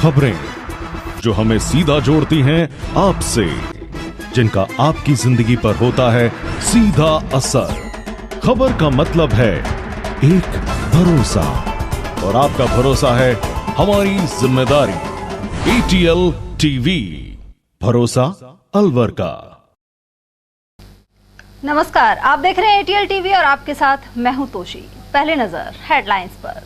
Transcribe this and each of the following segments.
खबरें जो हमें सीधा जोड़ती हैं आपसे, जिनका आपकी जिंदगी पर होता है सीधा असर। खबर का मतलब है एक भरोसा, और आपका भरोसा है हमारी जिम्मेदारी। ATL टीवी, भरोसा अलवर का। नमस्कार, आप देख रहे हैं ATL टीवी और आपके साथ मैं हूं तोशी। पहले नजर हेडलाइंस पर।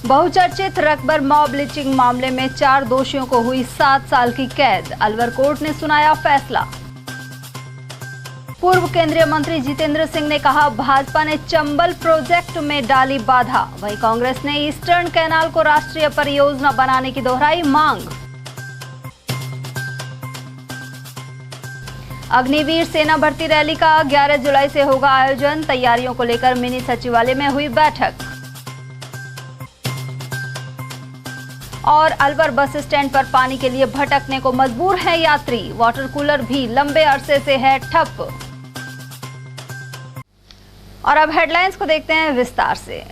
बहुचर्चित रकबर मॉब लिंचिंग मामले में 4 दोषियों को हुई 7 साल की कैद। अलवर कोर्ट ने सुनाया फैसला। पूर्व केंद्रीय मंत्री जितेंद्र सिंह ने कहा, भाजपा ने चंबल प्रोजेक्ट में डाली बाधा। वहीं कांग्रेस ने ईस्टर्न कैनाल को राष्ट्रीय परियोजना बनाने की दोहराई मांग। अग्निवीर सेना भर्ती रैली का 11 जुलाई से होगा आयोजन। तैयारियों को लेकर मिनी सचिवालय में हुई बैठक। और अलवर बस स्टैंड पर पानी के लिए भटकने को मजबूर है यात्री। वाटर कूलर भी लंबे अरसे से है ठप। और अब हेडलाइंस को देखते हैं विस्तार से।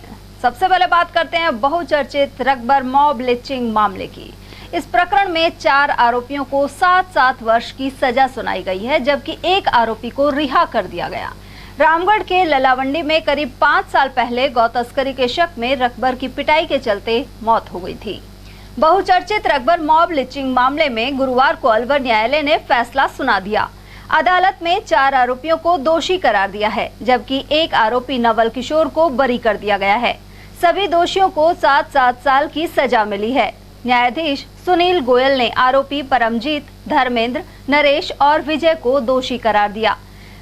सबसे पहले बात करते हैं बहुचर्चित रकबर मॉब लिंचिंग मामले की। इस प्रकरण में 4 आरोपियों को 7-7 वर्ष की सजा सुनाई गई है, जबकि एक आरोपी को रिहा कर दिया गया। रामगढ़ के ललावंडी में करीब 5 साल पहले गौ तस्करी के शक में रकबर की पिटाई के चलते मौत हो गई थी। बहुचर्चित रकबर मॉब लिंचिंग मामले में गुरुवार को अलवर न्यायालय ने फैसला सुना दिया। अदालत में 4 आरोपियों को दोषी करार दिया है, जबकि एक आरोपी नवल किशोर को बरी कर दिया गया है। सभी दोषियों को 7-7 साल की सजा मिली है। न्यायाधीश सुनील गोयल ने आरोपी परमजीत, धर्मेंद्र, नरेश और विजय को दोषी करार दिया।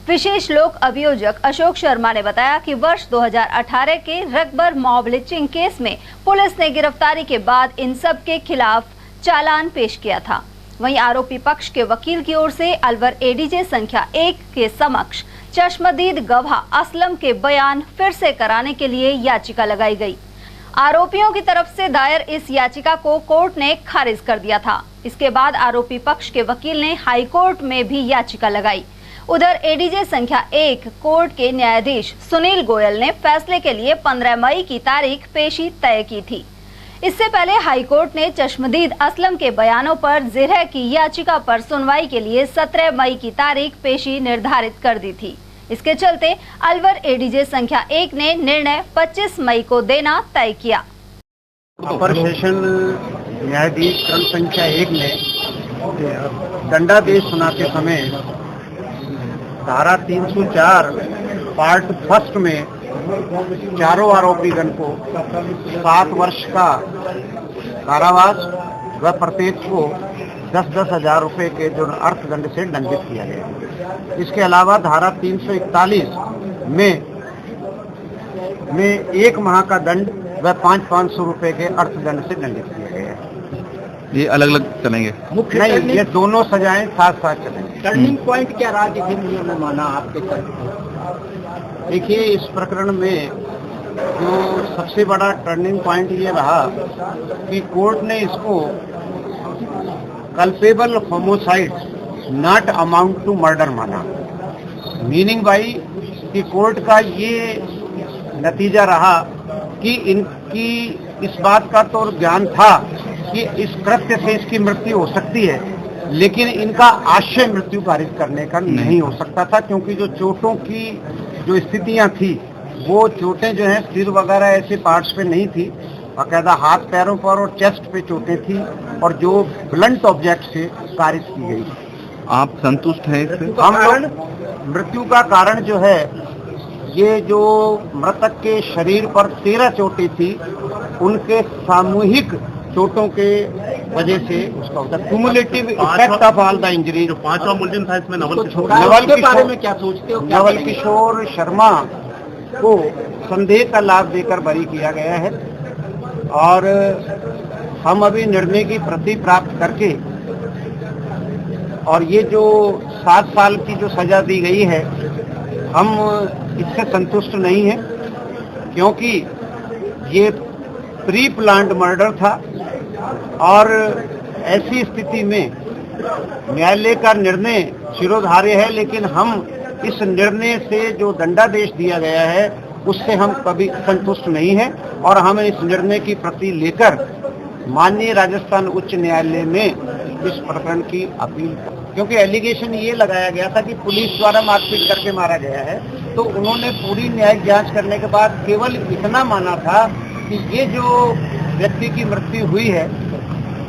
विशेष लोक अभियोजक अशोक शर्मा ने बताया कि वर्ष 2018 के रकबर मॉब लिंचिंग केस में पुलिस ने गिरफ्तारी के बाद इन सब के खिलाफ चालान पेश किया था। वहीं आरोपी पक्ष के वकील की ओर से अलवर एडीजे संख्या 1 के समक्ष चश्मदीद गवाह असलम के बयान फिर से कराने के लिए याचिका लगाई गई। आरोपियों की तरफ से दायर इस याचिका को कोर्ट ने खारिज कर दिया था। इसके बाद आरोपी पक्ष के वकील ने हाई कोर्ट में भी याचिका लगाई। उधर एडीजे संख्या 1 कोर्ट के न्यायाधीश सुनील गोयल ने फैसले के लिए 15 मई की तारीख पेशी तय की थी। इससे पहले हाई कोर्ट ने चश्मदीद असलम के बयानों पर जिरह की याचिका पर सुनवाई के लिए 17 मई की तारीख पेशी निर्धारित कर दी थी। इसके चलते अलवर एडीजे संख्या 1 ने निर्णय 25 मई को देना तय किया। अपर सेशन न्यायाधीश क्रम संख्या 1 ने दंडादेश सुनाते समय धारा 304 पार्ट फर्स्ट में चारों आरोपीगण को 7 वर्ष का कारावास व प्रत्येक को 10-10 हजार रुपए के जो अर्थदंड से दंडित किया गया। इसके अलावा धारा 341 में 1 माह का दंड व 500 रुपए के अर्थदंड से दंडित किया गया है। ये अलग अलग चलेंगे? नहीं, ये दोनों सजाएं साथ-साथ चलेंगे। टर्निंग पॉइंट क्या रहा जिन्होंने ने माना आपके साथ? देखिए, इस प्रकरण में जो सबसे बड़ा टर्निंग पॉइंट ये रहा कि कोर्ट ने इसको culpable homicide not amount to murder माना। मीनिंग बाई कि कोर्ट का ये नतीजा रहा कि इनकी इस बात का तो ज्ञान था कि इस कृत्य से इसकी मृत्यु हो सकती है, लेकिन इनका आशय मृत्यु पारित करने का नहीं हो सकता था, क्योंकि जो चोटों की जो स्थितियां थी वो चोटें जो हैं सिर वगैरह ऐसे पार्ट्स पे नहीं थी, बाकायदा हाथ पैरों पर और चेस्ट पे चोटें थी और जो ब्लंट ऑब्जेक्ट से कारित की गई। आप संतुष्ट हैं इससे? हम लोग मृत्यु का कारण जो है, ये जो मृतक के शरीर पर 13 चोटें थी, उनके सामूहिक चोटों के वजह से उसका होता है cumulative effect of all the injury. जो 5वां मुलजिम था इसमें नवल किशोर, के बारे में क्या सोचते हो? नवल किशोर शर्मा को संदेह का लाभ देकर बरी किया गया है और हम अभी निर्णय की प्रति प्राप्त करके और ये जो 7 साल की जो सजा दी गई है, हम इससे संतुष्ट नहीं है, क्योंकि ये प्री प्लान्ड मर्डर था और ऐसी स्थिति में न्यायालय का निर्णय शिरोधार्य है, लेकिन हम इस निर्णय से जो दंडादेश दिया गया है उससे हम कभी संतुष्ट नहीं हैं और हम इस निर्णय की प्रति लेकर माननीय राजस्थान उच्च न्यायालय में इस प्रकरण की अपील, क्योंकि एलिगेशन ये लगाया गया था कि पुलिस द्वारा मारपीट करके मारा गया है, तो उन्होंने पूरी न्यायिक जांच करने के बाद केवल इतना माना था कि ये जो व्यक्ति की मृत्यु हुई है,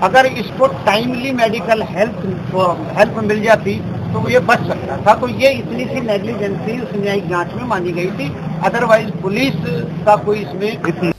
अगर इसको टाइमली मेडिकल हेल्प मिल जाती तो ये बच सकता था। तो ये इतनी सी नेग्लिजेंसी उस न्यायिक जांच में मानी गई थी, अदरवाइज पुलिस का कोई इसमें।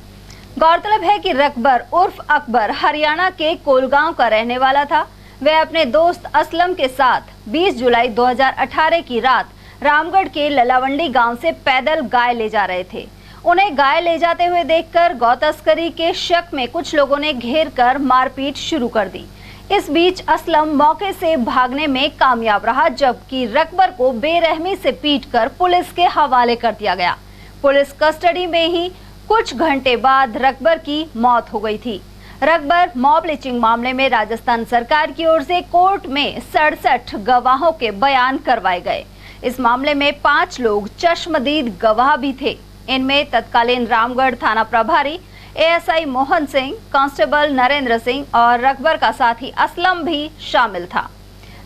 गौरतलब है कि रकबर उर्फ अकबर हरियाणा के कोलगांव का रहने वाला था। वह अपने दोस्त असलम के साथ 20 जुलाई 2018 की रात रामगढ़ के ललावंडी गांव से पैदल गाय ले जा रहे थे। उन्हें गाय ले जाते हुए देखकर गौ तस्करी के शक में कुछ लोगों ने घेर कर मारपीट शुरू कर दी। इस बीच असलम मौके से भागने में कामयाब रहा, जबकि रकबर को बेरहमी से पीटकर पुलिस के हवाले कर दिया गया। पुलिस कस्टडी में ही कुछ घंटे बाद रकबर की मौत हो गई थी। रकबर मॉब लिंचिंग मामले में राजस्थान सरकार की ओर से कोर्ट में 67 गवाहों के बयान करवाए गए। इस मामले में 5 लोग चश्मदीद गवाह भी थे। इनमें तत्कालीन रामगढ़ थाना प्रभारी एएसआई मोहन सिंह, कांस्टेबल नरेंद्र सिंह और रकबर का साथी असलम भी शामिल था।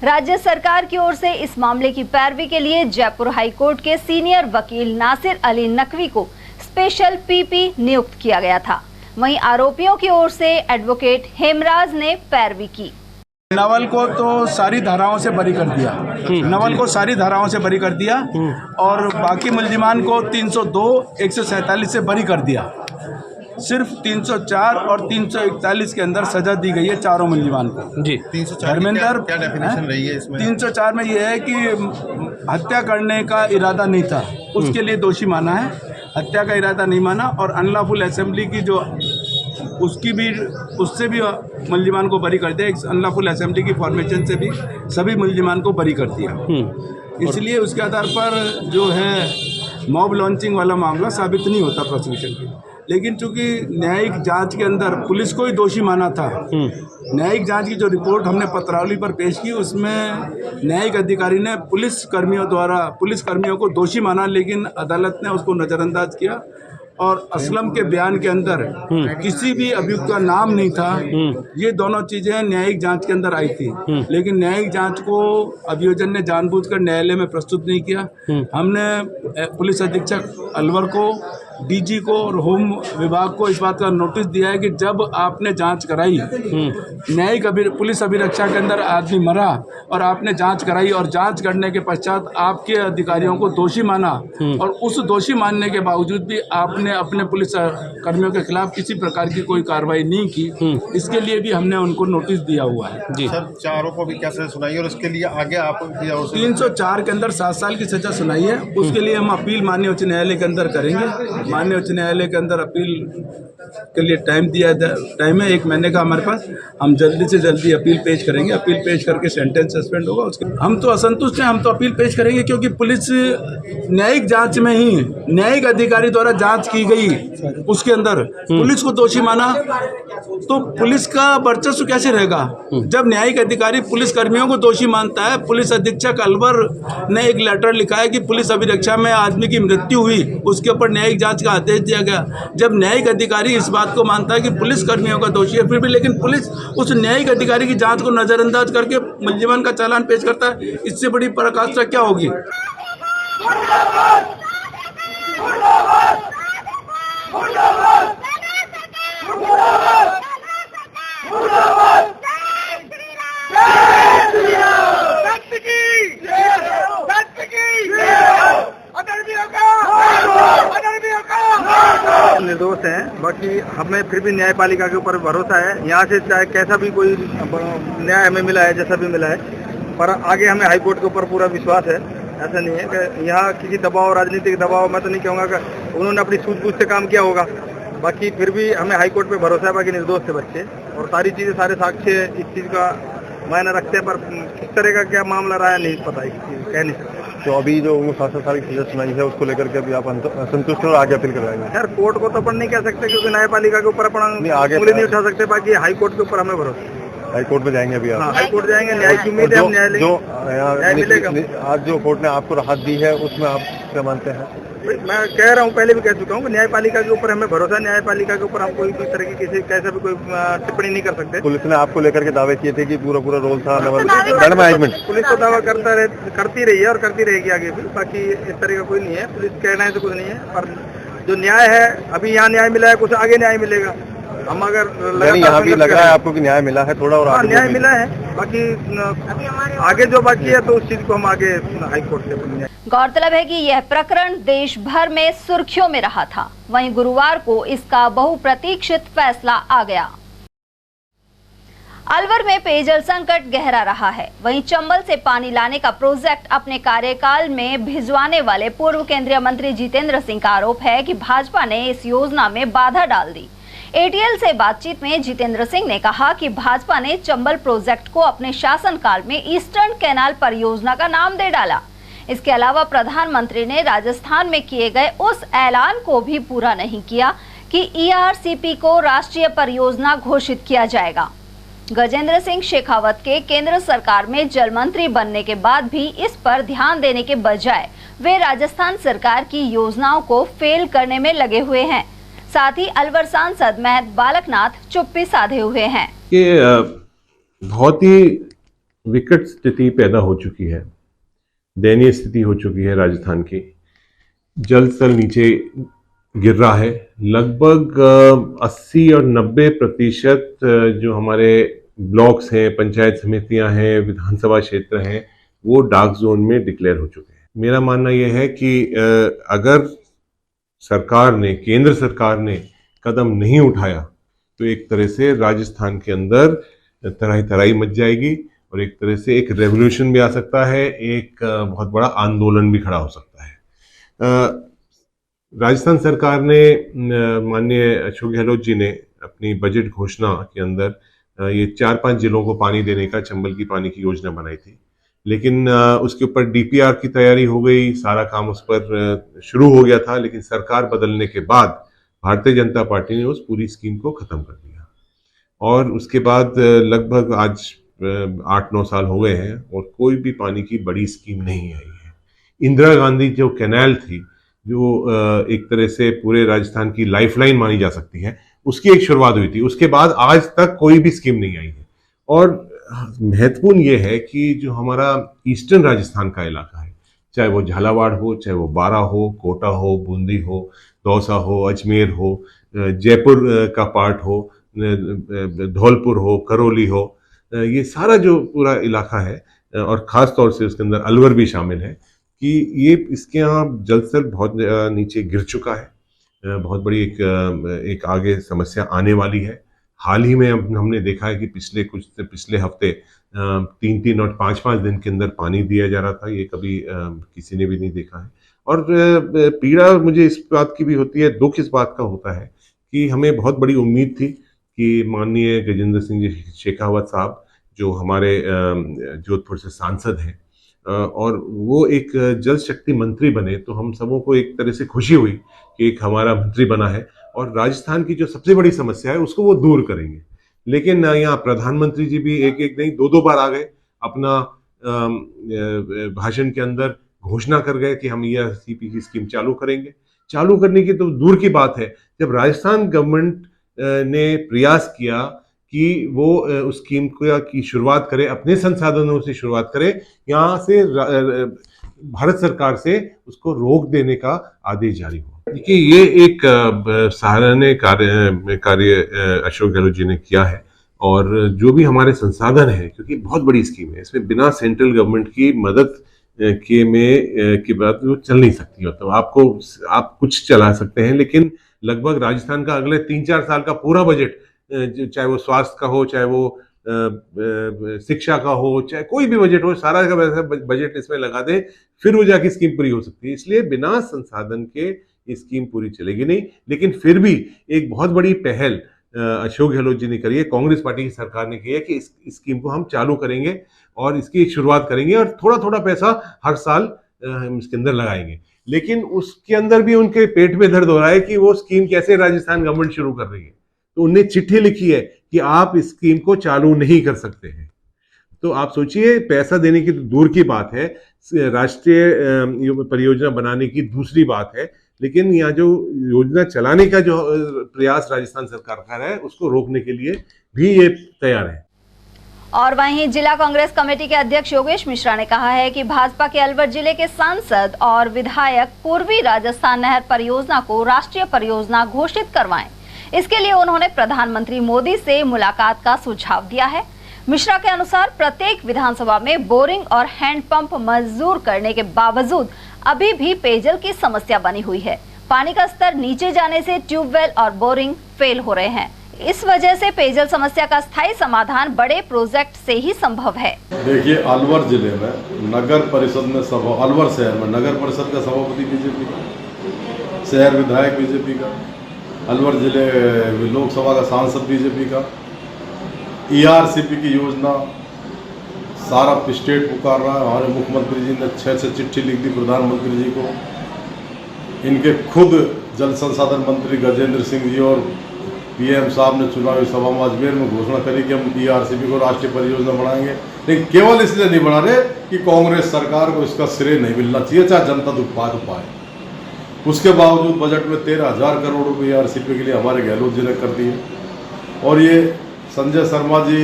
राज्य सरकार की ओर से इस मामले की पैरवी के लिए जयपुर हाईकोर्ट के सीनियर वकील नासिर अली नकवी को स्पेशल पीपी नियुक्त किया गया था। वहीं आरोपियों की ओर से एडवोकेट हेमराज ने पैरवी की। नवल को तो सारी धाराओं से बरी कर दिया, नवल को सारी धाराओं से बरी कर दिया और बाकी मुल्जिमान को 302, 147 से बरी कर दिया। सिर्फ 304 और 341 के अंदर सजा दी गई है चारों मुल्जिमान को। जी, धर्मेंद्र क्या डेफिनेशन रही है इसमें? 304 में यह है कि हत्या करने का इरादा नहीं था, उसके लिए दोषी माना है। हत्या का इरादा नहीं माना और अनलॉफुल असेंबली की जो उससे भी मुल्जिमान को बरी कर दिया। अनलॉफुल असेंबली की फॉर्मेशन से भी सभी मुल्जिमान को बरी कर दिया। इसलिए उसके आधार पर जो है मॉब लॉन्चिंग वाला मामला साबित नहीं होता प्रोसिक्यूशन के। लेकिन चूंकि न्यायिक जांच के अंदर पुलिस को ही दोषी माना था, न्यायिक जांच की जो रिपोर्ट हमने पत्रावली पर पेश की उसमें न्यायिक अधिकारी ने पुलिस कर्मियों को दोषी माना, लेकिन अदालत ने उसको नज़रअंदाज किया और असलम के बयान के अंदर किसी भी अभियुक्त का नाम नहीं था। ये दोनों चीज़ें न्यायिक जांच के अंदर आई थी, लेकिन न्यायिक जांच को अभियोजन ने जानबूझकर न्यायालय में प्रस्तुत नहीं किया। हमने पुलिस अधीक्षक अलवर को, डीजी को और होम विभाग को इस बात का नोटिस दिया है कि जब आपने जांच कराई, न्यायिक पुलिस अभिरक्षा के अंदर आदमी मरा और आपने जांच कराई और जांच करने के पश्चात आपके अधिकारियों को दोषी माना और उस दोषी मानने के बावजूद भी आपने अपने पुलिस कर्मियों के खिलाफ किसी प्रकार की कोई कार्रवाई नहीं की, इसके लिए भी हमने उनको नोटिस दिया हुआ है। जी सर, चारों को भी क्या सजा सुनाई और उसके लिए आगे आप 304 के अंदर 7 साल की सजा सुनाई है। उसके लिए हम अपील माननीय उच्च न्यायालय के अंदर करेंगे। माननीय उच्च न्यायालय के अंदर अपील के लिए टाइम है 1 महीने का हमारे पास। हम जल्दी से जल्दी अपील पेश करेंगे। अपील पेश करके सेंटेंस सस्पेंड होगा। उसके हम तो असंतुष्ट हैं, हम तो अपील पेश करेंगे क्योंकि पुलिस न्यायिक जांच में ही न्यायिक अधिकारी द्वारा जांच की गई, उसके अंदर पुलिस को दोषी माना, तो पुलिस का वर्चस्व कैसे रहेगा जब न्यायिक अधिकारी पुलिस कर्मियों को दोषी मानता है। पुलिस अधीक्षक अलवर ने एक लेटर लिखा है कि पुलिस अभिरक्षा में आदमी की मृत्यु हुई, उसके ऊपर न्यायिक जांच का आदेश दिया गया। जब न्यायिक अधिकारी इस बात को मानता है कि पुलिस कर्मियों का दोषी है, फिर भी लेकिन पुलिस उस न्यायिक अधिकारी की जांच को नजरअंदाज करके मुल्जिमान का चालान पेश करता है, इससे बड़ी पराकाष्ठा क्या होगी। निर्दोष हैं, बाकी हमें फिर भी न्यायपालिका के ऊपर भरोसा है। यहाँ से चाहे कैसा भी कोई न्याय हमें मिला है, जैसा भी मिला है, पर आगे हमें हाई कोर्ट के ऊपर पूरा विश्वास है। ऐसा नहीं है कि यहाँ किसी दबाव, राजनीतिक दबाव, मैं तो नहीं कहूँगा कि उन्होंने अपनी सूझबूझ से काम किया होगा। बाकी फिर भी हमें हाई कोर्ट पे भरोसा है। बाकी निर्दोष थे बच्चे और सारी चीज़ें, सारे साक्ष्य इस चीज़ का मायने रखते हैं, पर किस तरह का क्या मामला रहा है नहीं पता है, कह नहीं सकते। तो अभी जो 7 साल की सजा सुनाई है उसको लेकर के अभी आप संतुष्ट और आगे अपील करवाएंगे? यार कोर्ट को तो अपन नहीं कह सकते क्योंकि न्यायपालिका के ऊपर अपन उंगली नहीं उठा सकते। बाकी हाई कोर्ट के ऊपर हमें भरोसा है। हाई कोर्ट में जाएंगे अभी आप? हाँ, हाई कोर्ट जाएंगे, न्याय की उम्मीद है, हम न्याय लेंगे, न्याय मिलेगा। आज जो कोर्ट ने आपको राहत दी है उसमें आप क्या मानते हैं? मैं कह रहा हूँ, पहले भी कह चुका हूँ, न्यायपालिका के ऊपर हमें भरोसा, न्यायपालिका के ऊपर हम कोई भी तरह की किसी कैसा भी कोई टिप्पणी नहीं कर सकते। पुलिस ने आपको लेकर के दावे किए थे कि पूरा रोल था लैंड मैनेजमेंट। पुलिस तो दावा करती रही है और करती रहेगी आगे भी, बाकी इस तरह का कोई नहीं है, पुलिस कहना है तो कुछ नहीं है, पर जो न्याय है अभी यहाँ न्याय मिला है, कुछ आगे न्याय मिलेगा। हम अगर यहाँ भी लग रहा है आपको कि न्याय मिला है थोड़ा, और न्याय मिला है, बाकी आगे जो बाकी है तो उस चीज को हम आगे हाई कोर्ट से। गौरतलब है कि यह प्रकरण देश भर में सुर्खियों में रहा था। वहीं गुरुवार को इसका बहुप्रतीक्षित फैसला आ गया। अलवर में पेयजल संकट गहरा रहा है। वहीं चंबल से पानी लाने का प्रोजेक्ट अपने कार्यकाल में भिजवाने वाले पूर्व केंद्रीय मंत्री जितेंद्र सिंह का आरोप है कि भाजपा ने इस योजना में बाधा डाल दी। एटीएल से बातचीत में जितेंद्र सिंह ने कहा कि भाजपा ने चंबल प्रोजेक्ट को अपने शासनकाल में ईस्टर्न कैनाल परियोजना का नाम दे डाला। इसके अलावा प्रधानमंत्री ने राजस्थान में किए गए उस ऐलान को भी पूरा नहीं किया कि ईआरसीपी को राष्ट्रीय परियोजना घोषित किया जाएगा। गजेंद्र सिंह शेखावत के केंद्र सरकार में जल मंत्री बनने के बाद भी इस पर ध्यान देने के बजाय वे राजस्थान सरकार की योजनाओं को फेल करने में लगे हुए हैं। साथ ही अलवर सांसद महत बालकनाथ चुप्पी साधे हुए हैं। बहुत ही विकट स्थिति पैदा हो चुकी है, दयनीय स्थिति हो चुकी है राजस्थान की। जल स्तर नीचे गिर रहा है। लगभग 80 और 90% जो हमारे ब्लॉक्स हैं, पंचायत समितियां हैं, विधानसभा क्षेत्र हैं, वो डार्क जोन में डिक्लेयर हो चुके हैं। मेरा मानना यह है कि अगर सरकार ने, केंद्र सरकार ने कदम नहीं उठाया तो एक तरह से राजस्थान के अंदर तराई मच जाएगी और एक तरह से एक रेवोल्यूशन भी आ सकता है, एक बहुत बड़ा आंदोलन भी खड़ा हो सकता है। राजस्थान सरकार ने, माननीय अशोक गहलोत जी ने अपनी बजट घोषणा के अंदर ये 4-5 जिलों को पानी देने का, चंबल की पानी की योजना बनाई थी, लेकिन उसके ऊपर डीपीआर की तैयारी हो गई, सारा काम उस पर शुरू हो गया था, लेकिन सरकार बदलने के बाद भारतीय जनता पार्टी ने उस पूरी स्कीम को ख़त्म कर दिया और उसके बाद लगभग आज 8-9 साल हो गए हैं और कोई भी पानी की बड़ी स्कीम नहीं आई है। इंदिरा गांधी जो कैनाल थी, जो एक तरह से पूरे राजस्थान की लाइफलाइन मानी जा सकती है, उसकी एक शुरुआत हुई थी। उसके बाद आज तक कोई भी स्कीम नहीं आई है। और महत्वपूर्ण ये है कि जो हमारा ईस्टर्न राजस्थान का इलाका है, चाहे वो झालावाड़ हो, चाहे वो बारा हो, कोटा हो, बूंदी हो, दौसा हो, अजमेर हो, जयपुर का पार्ट हो, धौलपुर हो, करौली हो, ये सारा जो पूरा इलाका है और ख़ास तौर से उसके अंदर अलवर भी शामिल है कि ये इसके यहाँ जल स्तर बहुत नीचे गिर चुका है। बहुत बड़ी एक आगे समस्या आने वाली है। हाल ही में हमने देखा है कि पिछले हफ्ते 3-3 और 5-5 दिन के अंदर पानी दिया जा रहा था। ये कभी किसी ने भी नहीं देखा है। और पीड़ा मुझे इस बात की भी होती है, दुख इस बात का होता है कि हमें बहुत बड़ी उम्मीद थी कि माननीय गजेंद्र सिंह शेखावत साहब, जो हमारे जोधपुर से सांसद हैं और वो एक जल शक्ति मंत्री बने, तो हम सबों को एक तरह से खुशी हुई कि एक हमारा मंत्री बना है और राजस्थान की जो सबसे बड़ी समस्या है उसको वो दूर करेंगे। लेकिन यहाँ प्रधानमंत्री जी भी एक नहीं 2-2 बार आ गए, अपना भाषण के अंदर घोषणा कर गए कि हम ईआरसीपी की स्कीम चालू करेंगे। चालू करने की तो दूर की बात है, जब राजस्थान गवर्नमेंट ने प्रयास किया कि वो उस स्कीम की शुरुआत करे, अपने संसाधनों से शुरुआत करे, यहाँ से भारत सरकार से उसको रोक देने का आदेश जारी हुआ। देखिए, ये एक सराहनीय कार्य अशोक गहलोत जी ने किया है और जो भी हमारे संसाधन है, क्योंकि बहुत बड़ी स्कीम है, इसमें बिना सेंट्रल गवर्नमेंट की मदद के बाद वो चल नहीं सकती। तो आप कुछ चला सकते हैं, लेकिन लगभग राजस्थान का अगले 3-4 साल का पूरा बजट, चाहे वो स्वास्थ्य का हो, चाहे वो शिक्षा का हो, चाहे कोई भी बजट हो, सारा का वैसा बजट इसमें लगा दे, फिर वो जाके स्कीम पूरी हो सकती है। इसलिए बिना संसाधन के ये स्कीम पूरी चलेगी नहीं। लेकिन फिर भी एक बहुत बड़ी पहल अशोक गहलोत जी ने करी है, कांग्रेस पार्टी की सरकार ने की है कि इस स्कीम को हम चालू करेंगे और इसकी एक शुरुआत करेंगे और थोड़ा थोड़ा पैसा हर साल हम इसके अंदर लगाएंगे। लेकिन उसके अंदर भी उनके पेट में दर्द हो रहा है कि वो स्कीम कैसे राजस्थान गवर्नमेंट शुरू कर रही है। तो उनने चिट्ठी लिखी है कि आप इस स्कीम को चालू नहीं कर सकते हैं। तो आप सोचिए, पैसा देने की तो दूर की बात है, राष्ट्रीय परियोजना बनाने की दूसरी बात है, लेकिन यहाँ जो योजना चलाने का जो प्रयास राजस्थान सरकार का है उसको रोकने के लिए भी ये तैयार है। और वहीं जिला कांग्रेस कमेटी के अध्यक्ष योगेश मिश्रा ने कहा है कि भाजपा के अलवर जिले के सांसद और विधायक पूर्वी राजस्थान नहर परियोजना को राष्ट्रीय परियोजना घोषित करवाएं। इसके लिए उन्होंने प्रधानमंत्री मोदी से मुलाकात का सुझाव दिया है। मिश्रा के अनुसार प्रत्येक विधानसभा में बोरिंग और हैंडपंप मंजूर करने के बावजूद अभी भी पेयजल की समस्या बनी हुई है। पानी का स्तर नीचे जाने से ट्यूबवेल और बोरिंग फेल हो रहे हैं। इस वजह से पेयजल समस्या का स्थायी समाधान बड़े प्रोजेक्ट से ही संभव है। देखिए, अलवर जिले में नगर परिषद में अलवर शहर में नगर परिषद का सभापति बीजेपी का, शहर विधायक बीजेपी का, अलवर जिले लोकसभा का सांसद बीजेपी का, ERCP की योजना सारा स्टेट पुकार रहा है। हमारे मुख्यमंत्री जी ने 6 चिट्ठी लिख दी प्रधानमंत्री जी को। इनके खुद जल संसाधन मंत्री गजेंद्र सिंह जी और PM साहब ने चुनावी सभा में अजमेर में घोषणा करी कि हम ERCP को राष्ट्रीय परियोजना बनाएंगे, लेकिन केवल इसलिए नहीं बना रहे कि कांग्रेस सरकार को इसका श्रेय नहीं मिलना चाहिए, चाहे जनता दुख पाए। उसके बावजूद बजट में 13,000 करोड़ रुपये ERCP के लिए हमारे गहलोत जी ने कर दिए। और ये संजय शर्मा जी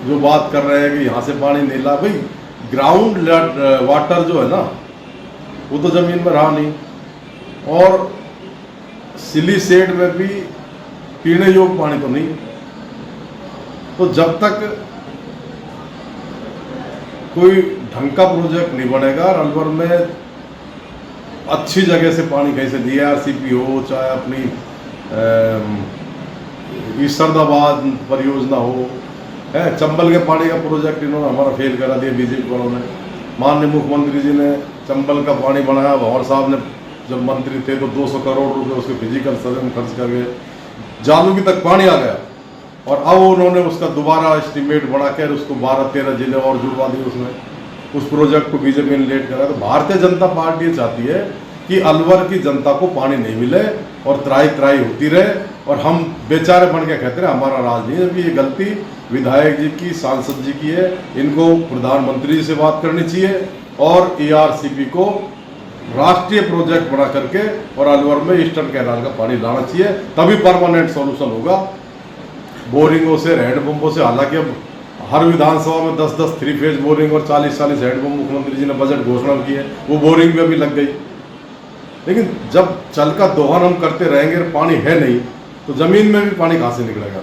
जो बात कर रहे हैं कि यहाँ से पानी नहीं ला, भाई ग्राउंड वाटर जो है ना वो तो जमीन में रहा नहीं, और सिली सेड में भी पीने योग्य पानी तो नहीं। तो जब तक कोई ढंग का प्रोजेक्ट नहीं बनेगा, अलवर में अच्छी जगह से पानी कहीं से ERCP हो, चाहे अपनी ईसरदाबाद परियोजना हो, है चंबल के पानी का प्रोजेक्ट इन्होंने हमारा फेल करा दिया बीजेपी वालों ने। माननीय मुख्यमंत्री जी ने चंबल का पानी बनाया, भंवर साहब ने जब मंत्री थे तो 200 करोड़ रुपए उसके फिजिकल सर्वे में खर्च कर गए, जालूगी तक पानी आ गया। और अब उन्होंने उसका दोबारा एस्टीमेट बढ़ाकर उसको 12-13 जिले और जुड़वा दिए उसमें, उस प्रोजेक्ट को बीजेपी ने लेट करा। तो भारतीय जनता पार्टी चाहती है कि अलवर की जनता को पानी नहीं मिले और त्राई होती रहे, और हम बेचारे बन के कहते रहे हमारा राज नहीं है। अभी ये गलती विधायक जी की, सांसद जी की है। इनको प्रधानमंत्री जी से बात करनी चाहिए और ERCP को राष्ट्रीय प्रोजेक्ट बना करके और अलवर में ईस्टर्न कैनाल का पानी लाना चाहिए, तभी परमानेंट सॉल्यूशन होगा। बोरिंगों से, हैंडपंपों से, हालांकि अब हर विधानसभा में 10-10 3 फेज बोरिंग और 40-40 हैंडपंप मुख्यमंत्री जी ने बजट घोषणा की है, वो बोरिंग भी अभी लग गई। लेकिन जब चल का दोहन हम करते रहेंगे, पानी है नहीं तो जमीन में भी पानी कहाँ से निकलेगा।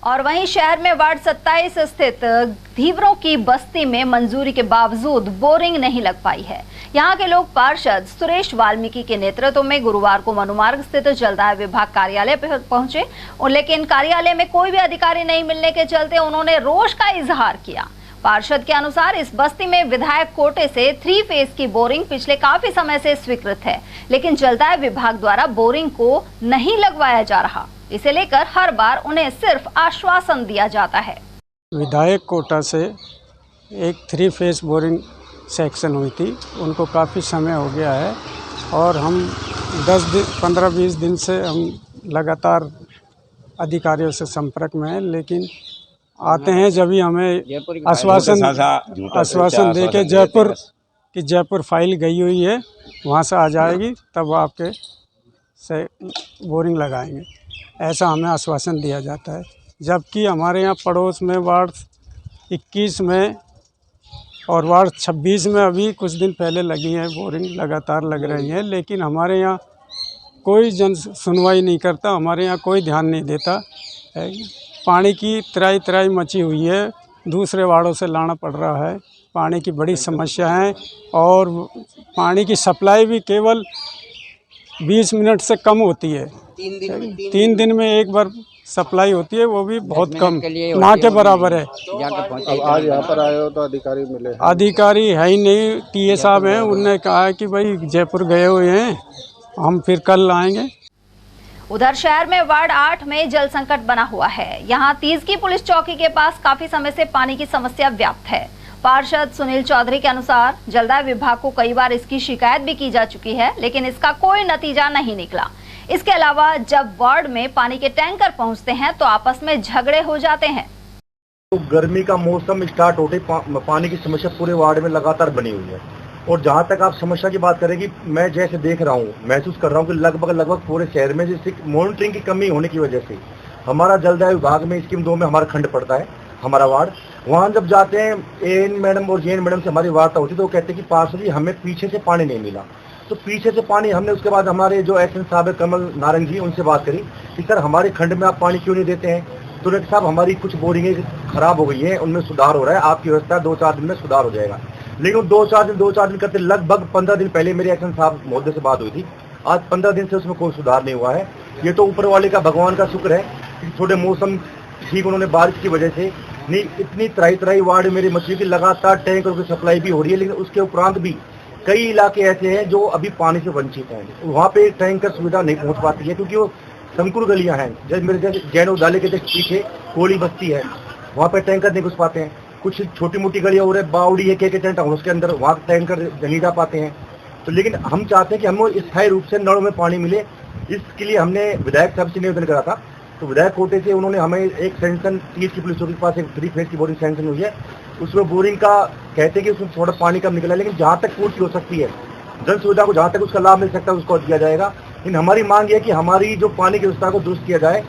और वहीं शहर में वार्ड 27 स्थित धीवरों की बस्ती में मंजूरी के बावजूद बोरिंग नहीं लग पाई है। यहाँ के लोग पार्षद सुरेश वाल्मीकि के नेतृत्व में गुरुवार को मनुमार्ग स्थित जलदाय विभाग कार्यालय पहुंचे, लेकिन कार्यालय में कोई भी अधिकारी नहीं मिलने के चलते उन्होंने रोष का इजहार किया। पार्षद के अनुसार इस बस्ती में विधायक कोटे से 3 फेज की बोरिंग पिछले काफी समय से स्वीकृत है, लेकिन जलदाय विभाग द्वारा बोरिंग को नहीं लगवाया जा रहा। इसे लेकर हर बार उन्हें सिर्फ आश्वासन दिया जाता है। विधायक कोटा से एक 3 फेज बोरिंग सेक्शन हुई थी, उनको काफ़ी समय हो गया है और हम 15-20 दिन से हम लगातार अधिकारियों से संपर्क में हैं, लेकिन आते हैं जब भी हमें आश्वासन दे के जयपुर फाइल गई हुई है, वहाँ से आ जाएगी तब आपके से बोरिंग लगाएंगे, ऐसा हमें आश्वासन दिया जाता है। जबकि हमारे यहाँ पड़ोस में वार्ड 21 में और वार्ड 26 में अभी कुछ दिन पहले लगी है बोरिंग, लगातार लग रही है, लेकिन हमारे यहाँ कोई जन सुनवाई नहीं करता, हमारे यहाँ कोई ध्यान नहीं देता है। पानी की त्राई मची हुई है, दूसरे वार्डों से लाना पड़ रहा है, पानी की बड़ी समस्या है और पानी की सप्लाई भी केवल 20 मिनट से कम होती है। 3 दिन में एक बार सप्लाई होती है, वो भी बहुत कम, ना के बराबर है। अब आज यहाँ पर आए हो तो अधिकारी मिले? अधिकारी है ही नहीं, टीए साहब हैं, उन्होंने कहा है कि भाई जयपुर गए हुए हैं, हम फिर कल आएंगे। उधर शहर में वार्ड 8 में जल संकट बना हुआ है। यहाँ तीसकी पुलिस चौकी के पास काफी समय से पानी की समस्या व्याप्त है। पार्षद सुनील चौधरी के अनुसार जलदाय विभाग को कई बार इसकी शिकायत भी की जा चुकी है, लेकिन इसका कोई नतीजा नहीं निकला। इसके अलावा जब वार्ड में पानी के टैंकर पहुंचते हैं तो आपस में झगड़े हो जाते हैं। तो गर्मी का मौसम स्टार्ट होते पानी की समस्या पूरे वार्ड में लगातार बनी हुई है। और जहां तक आप समस्या की बात करें कि मैं जैसे देख रहा हूं, महसूस कर रहा हूं कि लगभग पूरे शहर में जैसे मॉनिटरिंग की कमी होने की वजह से हमारा जलदाय विभाग में स्कीम 2 में हमारा खंड पड़ता है, हमारा वार्ड। वहां जब जाते हैं एएन मैडम और जेएन मैडम से हमारी वार्ता होती है तो वो कहते हैं कि पार्षद जी हमें पीछे से पानी नहीं मिला। तो पीछे से पानी हमने उसके बाद हमारे जो एसएन साहब है कमल नारंग जी, उनसे बात करी कि सर हमारे खंड में आप पानी क्यों नहीं देते हैं। तो डॉक्टर साहब हमारी कुछ बोरिंगें खराब हो गई हैं, उनमें सुधार हो रहा है, आपकी व्यवस्था 2-4 दिन में सुधार हो जाएगा। लेकिन 2-4 दिन करते लगभग 15 दिन पहले मेरे एसएन साहब महोदय से बात हुई थी। आज 15 दिन से उसमें कोई सुधार नहीं हुआ है। ये तो ऊपर वाले का भगवान का शुक्र है कि थोड़े मौसम ठीक, उन्होंने बारिश की वजह से नहीं इतनी तराई वार्ड मेरे मछली की लगातार टैंकर की सप्लाई भी हो रही है। लेकिन उसके उपरांत भी कई इलाके ऐसे हैं जो अभी पानी से वंचित हैं, वहाँ पे टैंकर सुविधा नहीं पहुँच पाती है क्योंकि वो संकुल गलियां हैं। जैसे मेरे जैन उदाले के पीछे कोली बस्ती है, वहाँ पे टैंकर नहीं घुस पाते हैं। कुछ छोटी मोटी गलियां हो रही, बावड़ी है के टेंट हाउस के अंदर, वहाँ टैंकर नहीं जा पाते हैं। तो लेकिन हम चाहते हैं कि हमें स्थायी रूप से नलों में पानी मिले। इसके लिए हमने विधायक साहब से निवेदन करा था, तो विधायक कोटे से उन्होंने हमें एक सैंक्शन 30 की पुलिस चौकी के पास एक 3 फेज की बोरिंग सैंक्शन हुई है। उसमें बोरिंग का कहते हैं कि उसमें थोड़ा पानी कम निकला, लेकिन जहाँ तक पूर्ति हो सकती है जन सुविधा को, जहाँ तक उसका लाभ मिल सकता है उसको दिया जाएगा। लेकिन हमारी मांग है कि हमारी जो पानी की व्यवस्था को दुरुस्त किया जाए।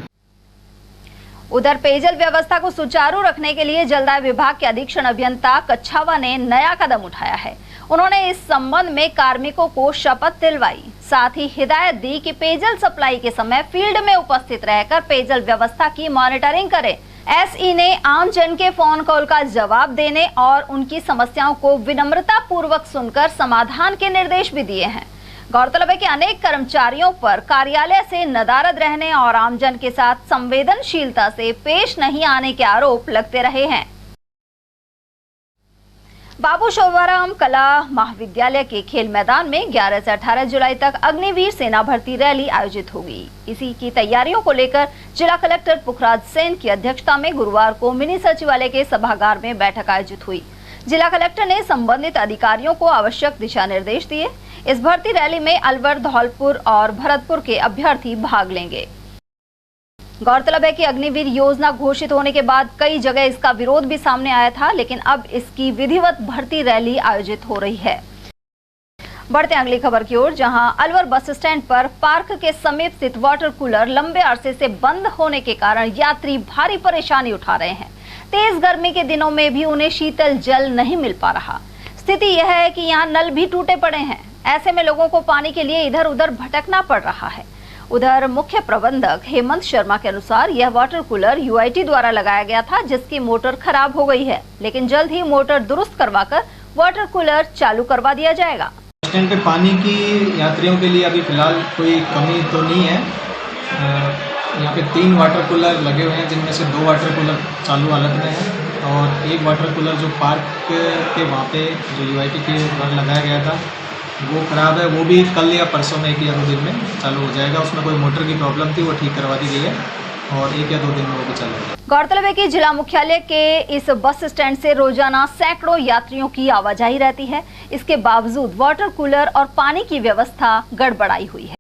उधर पेयजल व्यवस्था को सुचारू रखने के लिए जलदाय विभाग के अधीक्षण अभियंता कच्छावा ने नया कदम उठाया है। उन्होंने इस संबंध में कार्मिकों को शपथ दिलवाई, साथ ही हिदायत दी कि पेयजल सप्लाई के समय फील्ड में उपस्थित रहकर पेयजल व्यवस्था की मॉनिटरिंग करें। एसई ने आम जन के फोन कॉल का जवाब देने और उनकी समस्याओं को विनम्रता पूर्वक सुनकर समाधान के निर्देश भी दिए हैं। गौरतलब है कि अनेक कर्मचारियों पर कार्यालय से नदारद रहने और आमजन के साथ संवेदनशीलता से पेश नहीं आने के आरोप लगते रहे हैं। बाबू शोभाराम कला महाविद्यालय के खेल मैदान में 11 से 18 जुलाई तक अग्निवीर सेना भर्ती रैली आयोजित होगी। इसी की तैयारियों को लेकर जिला कलेक्टर पुखराज सेन की अध्यक्षता में गुरुवार को मिनी सचिवालय के सभागार में बैठक आयोजित हुई। जिला कलेक्टर ने संबंधित अधिकारियों को आवश्यक दिशा निर्देश दिए। इस भर्ती रैली में अलवर, धौलपुर और भरतपुर के अभ्यर्थी भाग लेंगे। गौरतलब है कि अग्निवीर योजना घोषित होने के बाद कई जगह इसका विरोध भी सामने आया था, लेकिन अब इसकी विधिवत भर्ती रैली आयोजित हो रही है। बढ़ते हैं अगली खबर की ओर, जहां अलवर बस स्टैंड पर पार्क के समीप स्थित वाटर कूलर लंबे अरसे से बंद होने के कारण यात्री भारी परेशानी उठा रहे हैं। तेज गर्मी के दिनों में भी उन्हें शीतल जल नहीं मिल पा रहा। स्थिति यह है कि यहाँ नल भी टूटे पड़े हैं। ऐसे में लोगों को पानी के लिए इधर उधर भटकना पड़ रहा है। उधर मुख्य प्रबंधक हेमंत शर्मा के अनुसार यह वाटर कूलर यूआईटी द्वारा लगाया गया था, जिसकी मोटर खराब हो गई है, लेकिन जल्द ही मोटर दुरुस्त करवाकर वाटर कूलर चालू करवा दिया जाएगा। स्टैंड पे पानी की यात्रियों के लिए अभी फिलहाल कोई कमी तो नहीं है। यहाँ पे 3 वाटर कूलर लगे हुए हैं, जिनमें से 2 वाटर कूलर चालू हालत में है और 1 वाटर कूलर जो पार्क के वहाँ पे जो यूआईटी के द्वारा लगाया गया था वो खराब है। वो भी कल या परसों में 1 या 2 दिन में चालू हो जाएगा। उसमें कोई मोटर की प्रॉब्लम थी, वो ठीक करवा दी गई है और 1 या 2 दिन में वो भी चालू होगा। गौरतलब है कि जिला मुख्यालय के इस बस स्टैंड से रोजाना सैकड़ों यात्रियों की आवाजाही रहती है। इसके बावजूद वाटर कूलर और पानी की व्यवस्था गड़बड़ाई हुई है।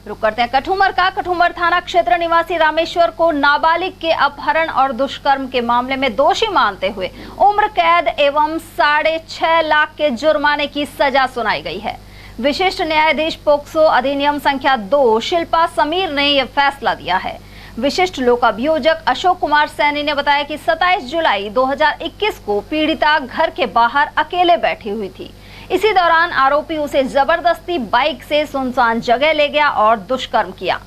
रुक करते हैं कठुमर का। कठुमर थाना क्षेत्र निवासी रामेश्वर को नाबालिग के अपहरण और दुष्कर्म के मामले में दोषी मानते हुए उम्र कैद एवं 6.5 लाख के जुर्माने की सजा सुनाई गई है। विशिष्ट न्यायाधीश पोक्सो अधिनियम संख्या 2 शिल्पा समीर ने यह फैसला दिया है। विशिष्ट लोक अभियोजक अशोक कुमार सैनी ने बताया कि 27 जुलाई 2021 को पीड़िता घर के बाहर अकेले बैठी हुई थी। इसी दौरान आरोपी उसे जबरदस्ती बाइक से सुनसान जगह ले गया और दुष्कर्म किया।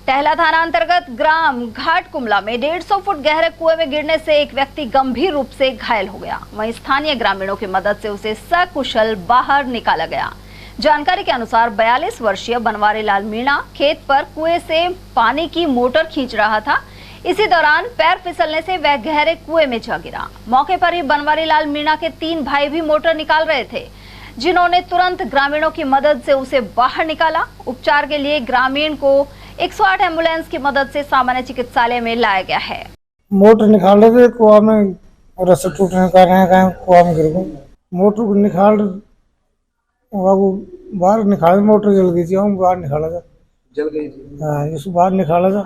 टहला थाना अंतर्गत ग्राम घाट कुमला में 150 फुट गहरे कुएं में गिरने से एक व्यक्ति गंभीर रूप से घायल हो गया। वहीं स्थानीय ग्रामीणों की मदद से उसे सकुशल बाहर निकाला गया। जानकारी के अनुसार 42 वर्षीय बनवारी लाल मीणा खेत पर कुएं से पानी की मोटर खींच रहा था। इसी दौरान पैर फिसलने से वह गहरे कुएं में जा गिरा। मौके पर ही बनवारी लाल मीणा के 3 भाई भी मोटर निकाल रहे थे, जिन्होंने तुरंत ग्रामीणों की मदद से उसे बाहर निकाला। उपचार के लिए ग्रामीण को 108 एम्बुलेंस की मदद से सामान्य चिकित्सालय में लाया गया है। मोटर निकाल रहे थे कुआ में, रस्सी टूटने के कारण कुआ में गिर गए। मोटर को निकाल वो बाहर निकाला, मोटर जल गई थी, हम बाहर निकाला था। जल गई थी? हाँ, इसको बाहर निकाला था।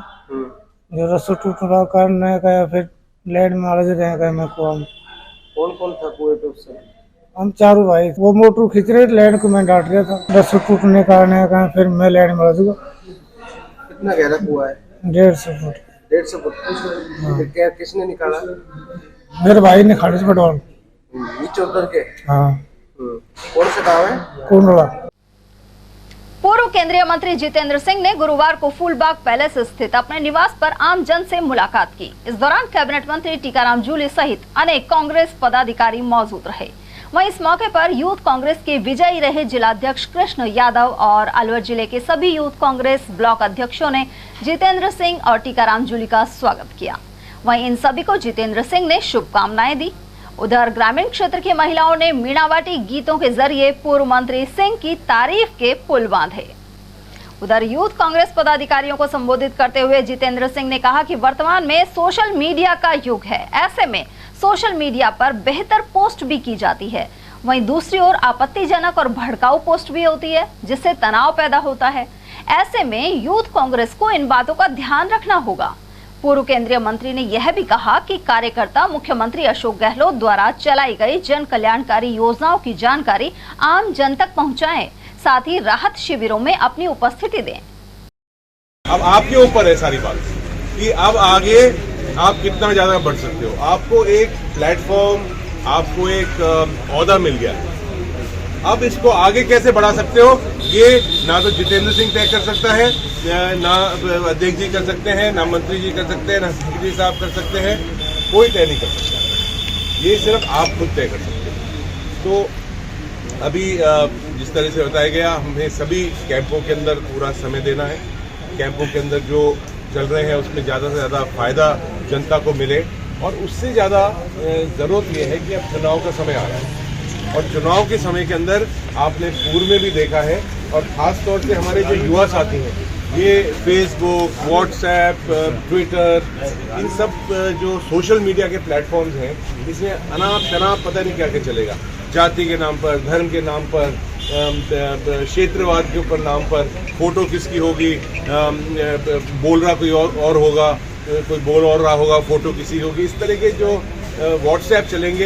जो रस्सा टूटने का कारण है क्या, फिर लाइन में आगे रहे क्या मैं कुआं में। कौन कौन था कुएं पे उस समय? हम चारों भाई, वो मोटर खींच रहे, लाइन को मैं डांट रहा था। रस्सा टूटने का कारण है क्या, फिर मैं लाइन में आ दूंगा। कितना गहरा कुआं है? 150 फुट। 150 फुट? फिर क्या किसने निकाला? मेरे भाई ने खाड़ी से पटवाल नीचे उतर के? हाँ। कौन सा गाँव है? कुंडला। पूर्व केंद्रीय मंत्री जितेंद्र सिंह ने गुरुवार को फूलबाग पैलेस स्थित अपने निवास पर आम जन से मुलाकात की। इस दौरान कैबिनेट मंत्री टीकाराम जूली सहित अनेक कांग्रेस पदाधिकारी मौजूद रहे। वहीं इस मौके पर यूथ कांग्रेस के विजयी रहे जिलाध्यक्ष कृष्ण यादव और अलवर जिले के सभी यूथ कांग्रेस ब्लॉक अध्यक्षों ने जितेंद्र सिंह और टीकाराम जूली का स्वागत किया। वहीं इन सभी को जितेंद्र सिंह ने शुभकामनाएं दी। उधर ग्रामीण क्षेत्र की महिलाओं ने मीणावाटी गीतों के जरिए पूर्व मंत्री सिंह की तारीफ के पुल बांधे। उधर यूथ कांग्रेस पदाधिकारियों को संबोधित करते हुए जितेंद्र सिंह ने कहा कि वर्तमान में सोशल मीडिया का युग है। ऐसे में सोशल मीडिया पर बेहतर पोस्ट भी की जाती है, वहीं दूसरी ओर आपत्तिजनक और भड़काऊ पोस्ट भी होती है, जिससे तनाव पैदा होता है। ऐसे में यूथ कांग्रेस को इन बातों का ध्यान रखना होगा। पूर्व केंद्रीय मंत्री ने यह भी कहा कि कार्यकर्ता मुख्यमंत्री अशोक गहलोत द्वारा चलाई गई जन कल्याणकारी योजनाओं की जानकारी आम जन तक पहुंचाएं, साथ ही राहत शिविरों में अपनी उपस्थिति दें। अब आपके ऊपर है सारी बात कि अब आगे आप कितना ज्यादा बढ़ सकते हो। आपको एक प्लेटफॉर्म, आपको एक ओहदा मिल गया है। अब इसको आगे कैसे बढ़ा सकते हो, ये ना तो जितेंद्र सिंह तय कर सकता है, ना अध्यक्ष जी कर सकते हैं, ना मंत्री जी कर सकते हैं, ना सेक्रेटरी साहब कर सकते हैं, कोई तय नहीं कर सकता। ये सिर्फ आप खुद तय कर सकते हैं। तो अभी जिस तरह से बताया गया, हमें सभी कैंपों के अंदर पूरा समय देना है। कैंपों के अंदर जो चल रहे हैं उसमें ज़्यादा से ज़्यादा फायदा जनता को मिले, और उससे ज़्यादा ज़रूरत यह है कि अब चुनाव का समय आ रहा है, और चुनाव के समय के अंदर आपने पूर्व में भी देखा है, और ख़ास तौर से हमारे जो युवा साथी हैं, ये फेसबुक, व्हाट्सएप, ट्विटर, इन सब जो सोशल मीडिया के प्लेटफॉर्म्स हैं, इसमें अनाप शनाप पता नहीं क्या क्या चलेगा। जाति के नाम पर, धर्म के नाम पर, क्षेत्रवाद के ऊपर नाम पर फोटो किसकी होगी, बोल रहा कोई और होगा, कोई बोल और रहा होगा, फोटो किसी होगी। इस तरह के जो व्हाट्सएप चलेंगे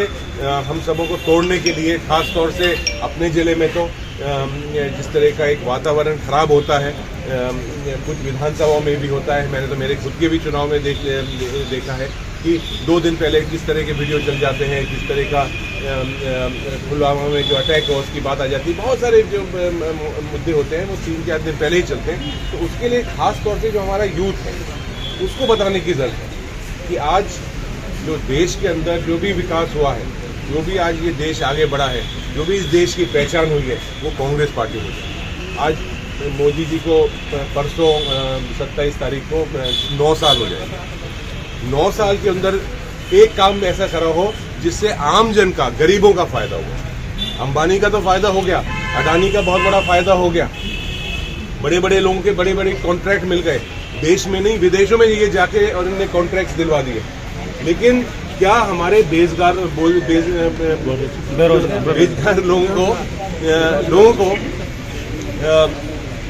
हम सबों को तोड़ने के लिए, खास तौर से अपने ज़िले में तो जिस तरह का एक वातावरण खराब होता है, कुछ विधानसभाओं में भी होता है। मैंने तो मेरे खुद के भी चुनाव में देखा है कि 2 दिन पहले किस तरह के वीडियो चल जाते हैं, किस तरह का पुलवामा में जो अटैक हो उसकी बात आ जाती है। बहुत सारे जो मुद्दे होते हैं वो 3-4 दिन पहले ही चलते हैं। तो उसके लिए खास तौर से जो हमारा यूथ है उसको बताने की ज़रूरत है कि आज जो देश के अंदर जो भी विकास हुआ है, जो भी आज ये देश आगे बढ़ा है, जो भी इस देश की पहचान हुई है, वो कांग्रेस पार्टी हुई है। आज मोदी जी को परसों 27 तारीख को 9 साल हो जाएंगे। 9 साल के अंदर एक काम ऐसा करा हो जिससे आम जन का, गरीबों का फायदा हुआ। अंबानी का तो फायदा हो गया, अडानी का बहुत बड़ा फायदा हो गया, बड़े बड़े लोगों के बड़े बड़े कॉन्ट्रैक्ट मिल गए, देश में नहीं विदेशों में ये जाके और इन्होंने कॉन्ट्रैक्ट दिलवा दिए। लेकिन क्या हमारे बेरोजगार लोगों को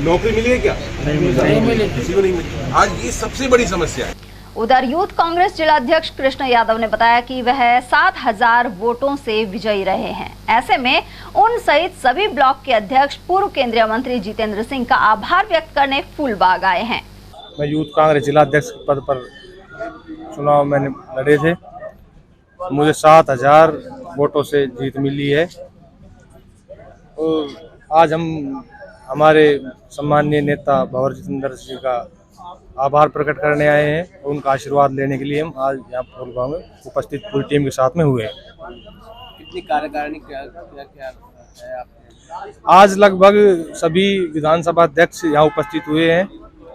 नौकरी मिली है क्या? नहीं मिली, किसी को नहीं मिली। आज ये सबसे बड़ी समस्या है। उधर यूथ कांग्रेस जिलाध्यक्ष कृष्ण यादव ने बताया कि वह 7000 वोटों से विजयी रहे हैं। ऐसे में उन सहित सभी ब्लॉक के अध्यक्ष पूर्व केंद्रीय मंत्री जितेंद्र सिंह का आभार व्यक्त करने फूलबाग आए हैं। मैं यूथ कांग्रेस जिलाध्यक्ष के पद पर चुनाव में लड़े थे, मुझे 7000 वोटों से जीत मिली है। और आज हम हमारे सम्माननीय नेता भंवर जितेंद्र सिंह का आभार प्रकट करने आए हैं। उनका आशीर्वाद लेने के लिए हम आज यहाँ फूलबाग में उपस्थित पूरी टीम के साथ में हुए हैं। कितनी कार्यकारिणी क्या है आपने? आज लगभग सभी विधानसभा अध्यक्ष यहाँ उपस्थित हुए हैं,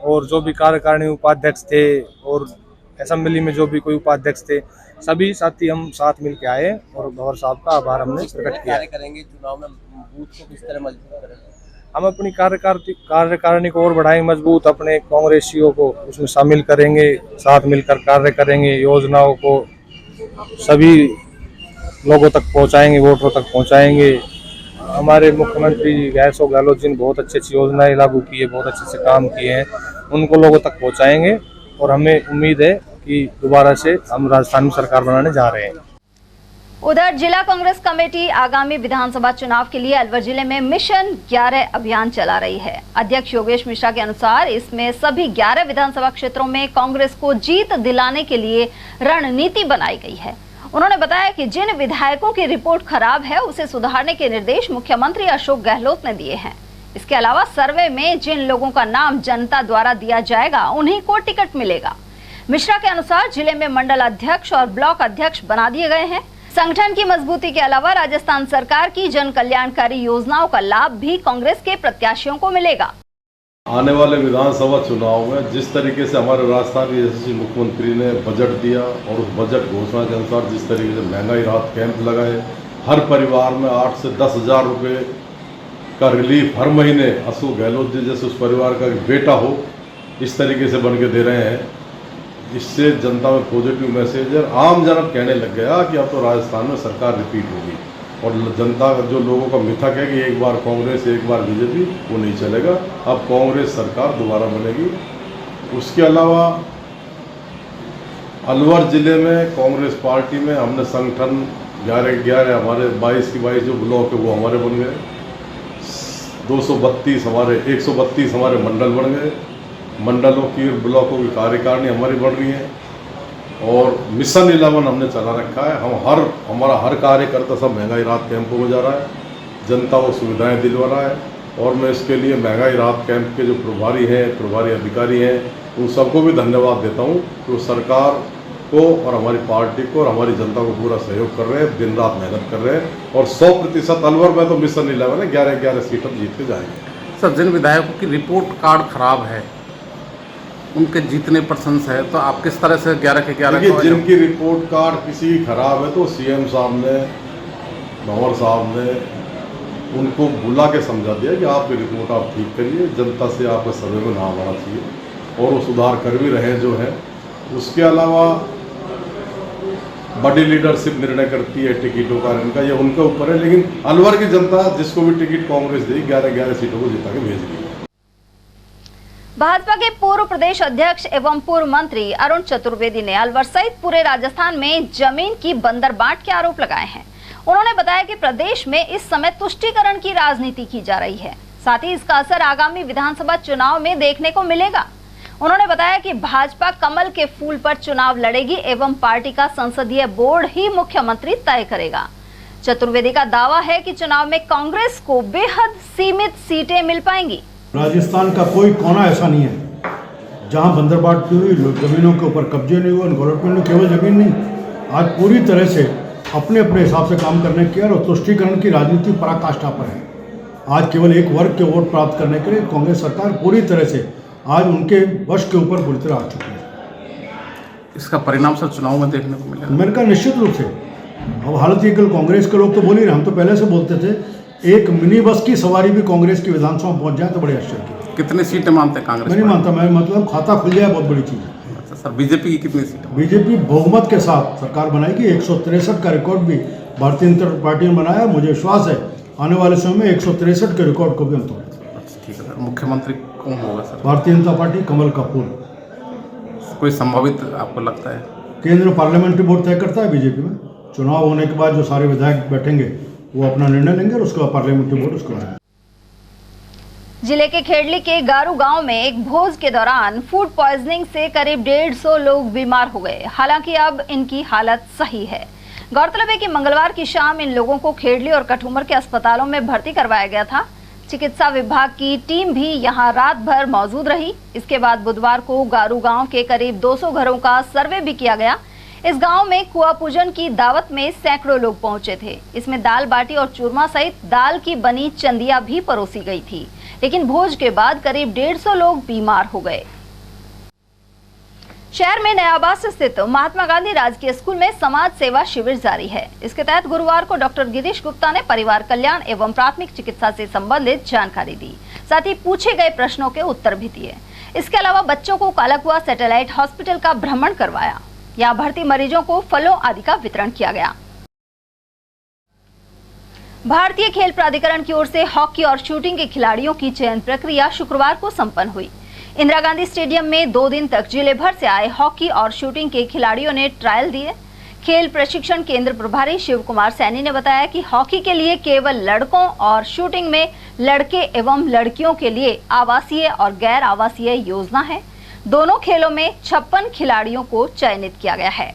और जो भी कार्यकारिणी उपाध्यक्ष थे और असेंबली में जो भी कोई उपाध्यक्ष थे, सभी साथी हम साथ मिल के आए और भंवर साहब का आभार हमने प्रकट किया। करेंगे चुनाव में बूथ को किस तरह मजबूत करेंगे? हम अपनी कार्यकारिणी को और बढ़ाएंगे मजबूत, अपने कांग्रेसियों को उसमें शामिल करेंगे, साथ मिलकर कार्य करेंगे, योजनाओं को सभी लोगों तक पहुंचाएंगे, वोटरों तक पहुंचाएंगे। हम हमारे मुख्यमंत्री अशोक गहलोत जी ने बहुत अच्छी अच्छी योजनाएं लागू की है, बहुत अच्छे से काम किए हैं, उनको लोगों तक पहुंचाएंगे और हमें उम्मीद है कि दोबारा से हम राजस्थान में सरकार बनाने जा रहे हैं। उधर जिला कांग्रेस कमेटी आगामी विधानसभा चुनाव के लिए अलवर जिले में मिशन 11 अभियान चला रही है। अध्यक्ष योगेश मिश्रा के अनुसार इसमें सभी 11 विधानसभा क्षेत्रों में कांग्रेस को जीत दिलाने के लिए रणनीति बनाई गई है। उन्होंने बताया कि जिन विधायकों की रिपोर्ट खराब है उसे सुधारने के निर्देश मुख्यमंत्री अशोक गहलोत ने दिए हैं। इसके अलावा सर्वे में जिन लोगों का नाम जनता द्वारा दिया जाएगा उन्हीं को टिकट मिलेगा। मिश्रा के अनुसार जिले में मंडल अध्यक्ष और ब्लॉक अध्यक्ष बना दिए गए हैं। संगठन की मजबूती के अलावा राजस्थान सरकार की जन कल्याणकारी योजनाओं का लाभ भी कांग्रेस के प्रत्याशियों को मिलेगा। आने वाले विधानसभा चुनाव में जिस तरीके से हमारे राजस्थान के यशस्वी मुख्यमंत्री ने बजट दिया और उस बजट घोषणा के अनुसार जिस तरीके से महंगाई राहत कैंप लगाए, हर परिवार में 8 से 10 हज़ार रुपये का रिलीफ हर महीने अशोक गहलोत जी जैसे उस परिवार का बेटा हो इस तरीके से बन के दे रहे हैं, इससे जनता में पॉजिटिव मैसेज है। आम जन कहने लग गया कि अब तो राजस्थान में सरकार रिपीट होगी और जनता का जो लोगों का मिथक है कि एक बार कांग्रेस एक बार बीजेपी, वो नहीं चलेगा। अब कांग्रेस सरकार दोबारा बनेगी। उसके अलावा अलवर ज़िले में कांग्रेस पार्टी में हमने संगठन 11 हमारे 22 की 22 जो ब्लॉक है वो हमारे बन गए, 232 हमारे 132 हमारे मंडल बन गए, मंडलों की ब्लॉकों की कार्यकारिणी हमारी बढ़ रही है और मिशन 11 हमने चला रखा है। हमारा हर कार्यकर्ता सब महंगाई राहत कैंपों में जा रहा है, जनता को सुविधाएं दिलवा रहा है और मैं इसके लिए महंगाई राहत कैंप के जो प्रभारी अधिकारी हैं उन सबको भी धन्यवाद देता हूं कि वो सरकार को और हमारी पार्टी को और हमारी जनता को पूरा सहयोग कर रहे हैं, दिन रात मेहनत कर रहे हैं और 100% अलवर में तो मिशन 11 है, 11 सीट हम जीत के जाएंगे। सर, जिन विधायकों की रिपोर्ट कार्ड खराब है उनके जीतने पर संशय है, तो आप किस तरह से 11 के 11 जिनकी रिपोर्ट कार्ड किसी की खराब है तो सीएम साहब ने, भंवर साहब ने उनको बुला के समझा दिया कि आपकी रिपोर्ट आप ठीक करिए, जनता से आपके सर्वे में नाम आना चाहिए और वो सुधार कर भी रहे जो है। उसके अलावा बड़ी लीडरशिप निर्णय करती है टिकटों का, इनका ये उनके ऊपर है, लेकिन अलवर की जनता जिसको भी टिकट कांग्रेस देगी 11 सीटों को जिता के भेज रही है। भाजपा के पूर्व प्रदेश अध्यक्ष एवं पूर्व मंत्री अरुण चतुर्वेदी ने अलवर सहित पूरे राजस्थान में जमीन की बंदरबाट के आरोप लगाए हैं। उन्होंने बताया कि प्रदेश में इस समय तुष्टीकरण की राजनीति की जा रही है, साथ ही इसका असर आगामी विधानसभा चुनाव में देखने को मिलेगा। उन्होंने बताया कि भाजपा कमल के फूल पर चुनाव लड़ेगी एवं पार्टी का संसदीय बोर्ड ही मुख्यमंत्री तय करेगा। चतुर्वेदी का दावा है कि चुनाव में कांग्रेस को बेहद सीमित सीटें मिल पाएंगी। राजस्थान का कोई कोना ऐसा नहीं है जहां बंदरबाट की हुई, जमीनों के ऊपर कब्जे नहीं हुए, गवर्नमेंट ने केवल जमीन नहीं, आज पूरी तरह से अपने अपने हिसाब से काम करने की और तुष्टीकरण की राजनीति पराकाष्ठा पर है। आज केवल एक वर्ग के वोट प्राप्त करने के लिए कांग्रेस सरकार पूरी तरह से आज उनके वश के ऊपर बुरी तरह आ चुकी है। इसका परिणाम सर चुनाव में देखने को मिलेगा। मैंने कहा निश्चित रूप से। अब हालत ये कल कांग्रेस के लोग तो बोल ही रहे, हम तो पहले से बोलते थे एक मिनी बस की सवारी भी कांग्रेस की विधानसभा में पहुंच जाए तो बड़े आश्चर्य की। कितनी सीटें मानते हैं कांग्रेस? मैं नहीं मानता, मैं मतलब खाता खुल जाए बहुत बड़ी चीज़ है। अच्छा सर, बीजेपी की कितनी सीटें? बीजेपी बहुमत के साथ सरकार बनाएगी। 163 का रिकॉर्ड भी भारतीय जनता पार्टी ने बनाया। मुझे विश्वास है आने वाले समय में 163 के रिकॉर्ड को भी हम तोड़ेंगे। ठीक है सर, मुख्यमंत्री कौन होगा सर? भारतीय जनता पार्टी, कमल का फूल। कोई संभावित आपको लगता है? केंद्र पार्लियामेंट्री बोर्ड तय करता है। बीजेपी में चुनाव होने के बाद जो सारे विधायक बैठेंगे वो अपना निर्णय लेंगे और उसके बाद पार्लियामेंट्री बोर्ड उसको लेंगे। जिले के खेड़ली के गारू गांव में एक भोज के दौरान फूड पॉइजनिंग से करीब 150 लोग बीमार हो गए। हालांकि अब इनकी हालत सही है। गौरतलब है कि मंगलवार की शाम इन लोगों को खेड़ली और कठुमर के अस्पतालों में भर्ती करवाया गया था। चिकित्सा विभाग की टीम भी यहां रात भर मौजूद रही। इसके बाद बुधवार को गारू गांव के करीब 200 घरों का सर्वे भी किया गया। इस गांव में कुआ पूजन की दावत में सैकड़ों लोग पहुंचे थे। इसमें दाल बाटी और चूरमा सहित दाल की बनी चंदिया भी परोसी गई थी, लेकिन भोज के बाद करीब 150 लोग बीमार हो गए। शहर में नयाबास स्थित महात्मा गांधी राजकीय स्कूल में समाज सेवा शिविर जारी है। इसके तहत गुरुवार को डॉक्टर गिरीश गुप्ता ने परिवार कल्याण एवं प्राथमिक चिकित्सा से संबंधित जानकारी दी, साथ ही पूछे गए प्रश्नों के उत्तर भी दिए। इसके अलावा बच्चों को कालाकुआ सैटेलाइट हॉस्पिटल का भ्रमण करवाया। यहाँ भर्ती मरीजों को फलों आदि का वितरण किया गया। भारतीय खेल प्राधिकरण की ओर से हॉकी और शूटिंग के खिलाड़ियों की चयन प्रक्रिया शुक्रवार को संपन्न हुई। इंदिरा गांधी स्टेडियम में 2 दिन तक जिले भर से आए हॉकी और शूटिंग के खिलाड़ियों ने ट्रायल दिए। खेल प्रशिक्षण केंद्र प्रभारी शिव कुमार सैनी ने बताया कि हॉकी के लिए केवल लड़कों और शूटिंग में लड़के एवं लड़कियों के लिए आवासीय और गैर आवासीय योजना है। दोनों खेलों में 56 खिलाड़ियों को चयनित किया गया है।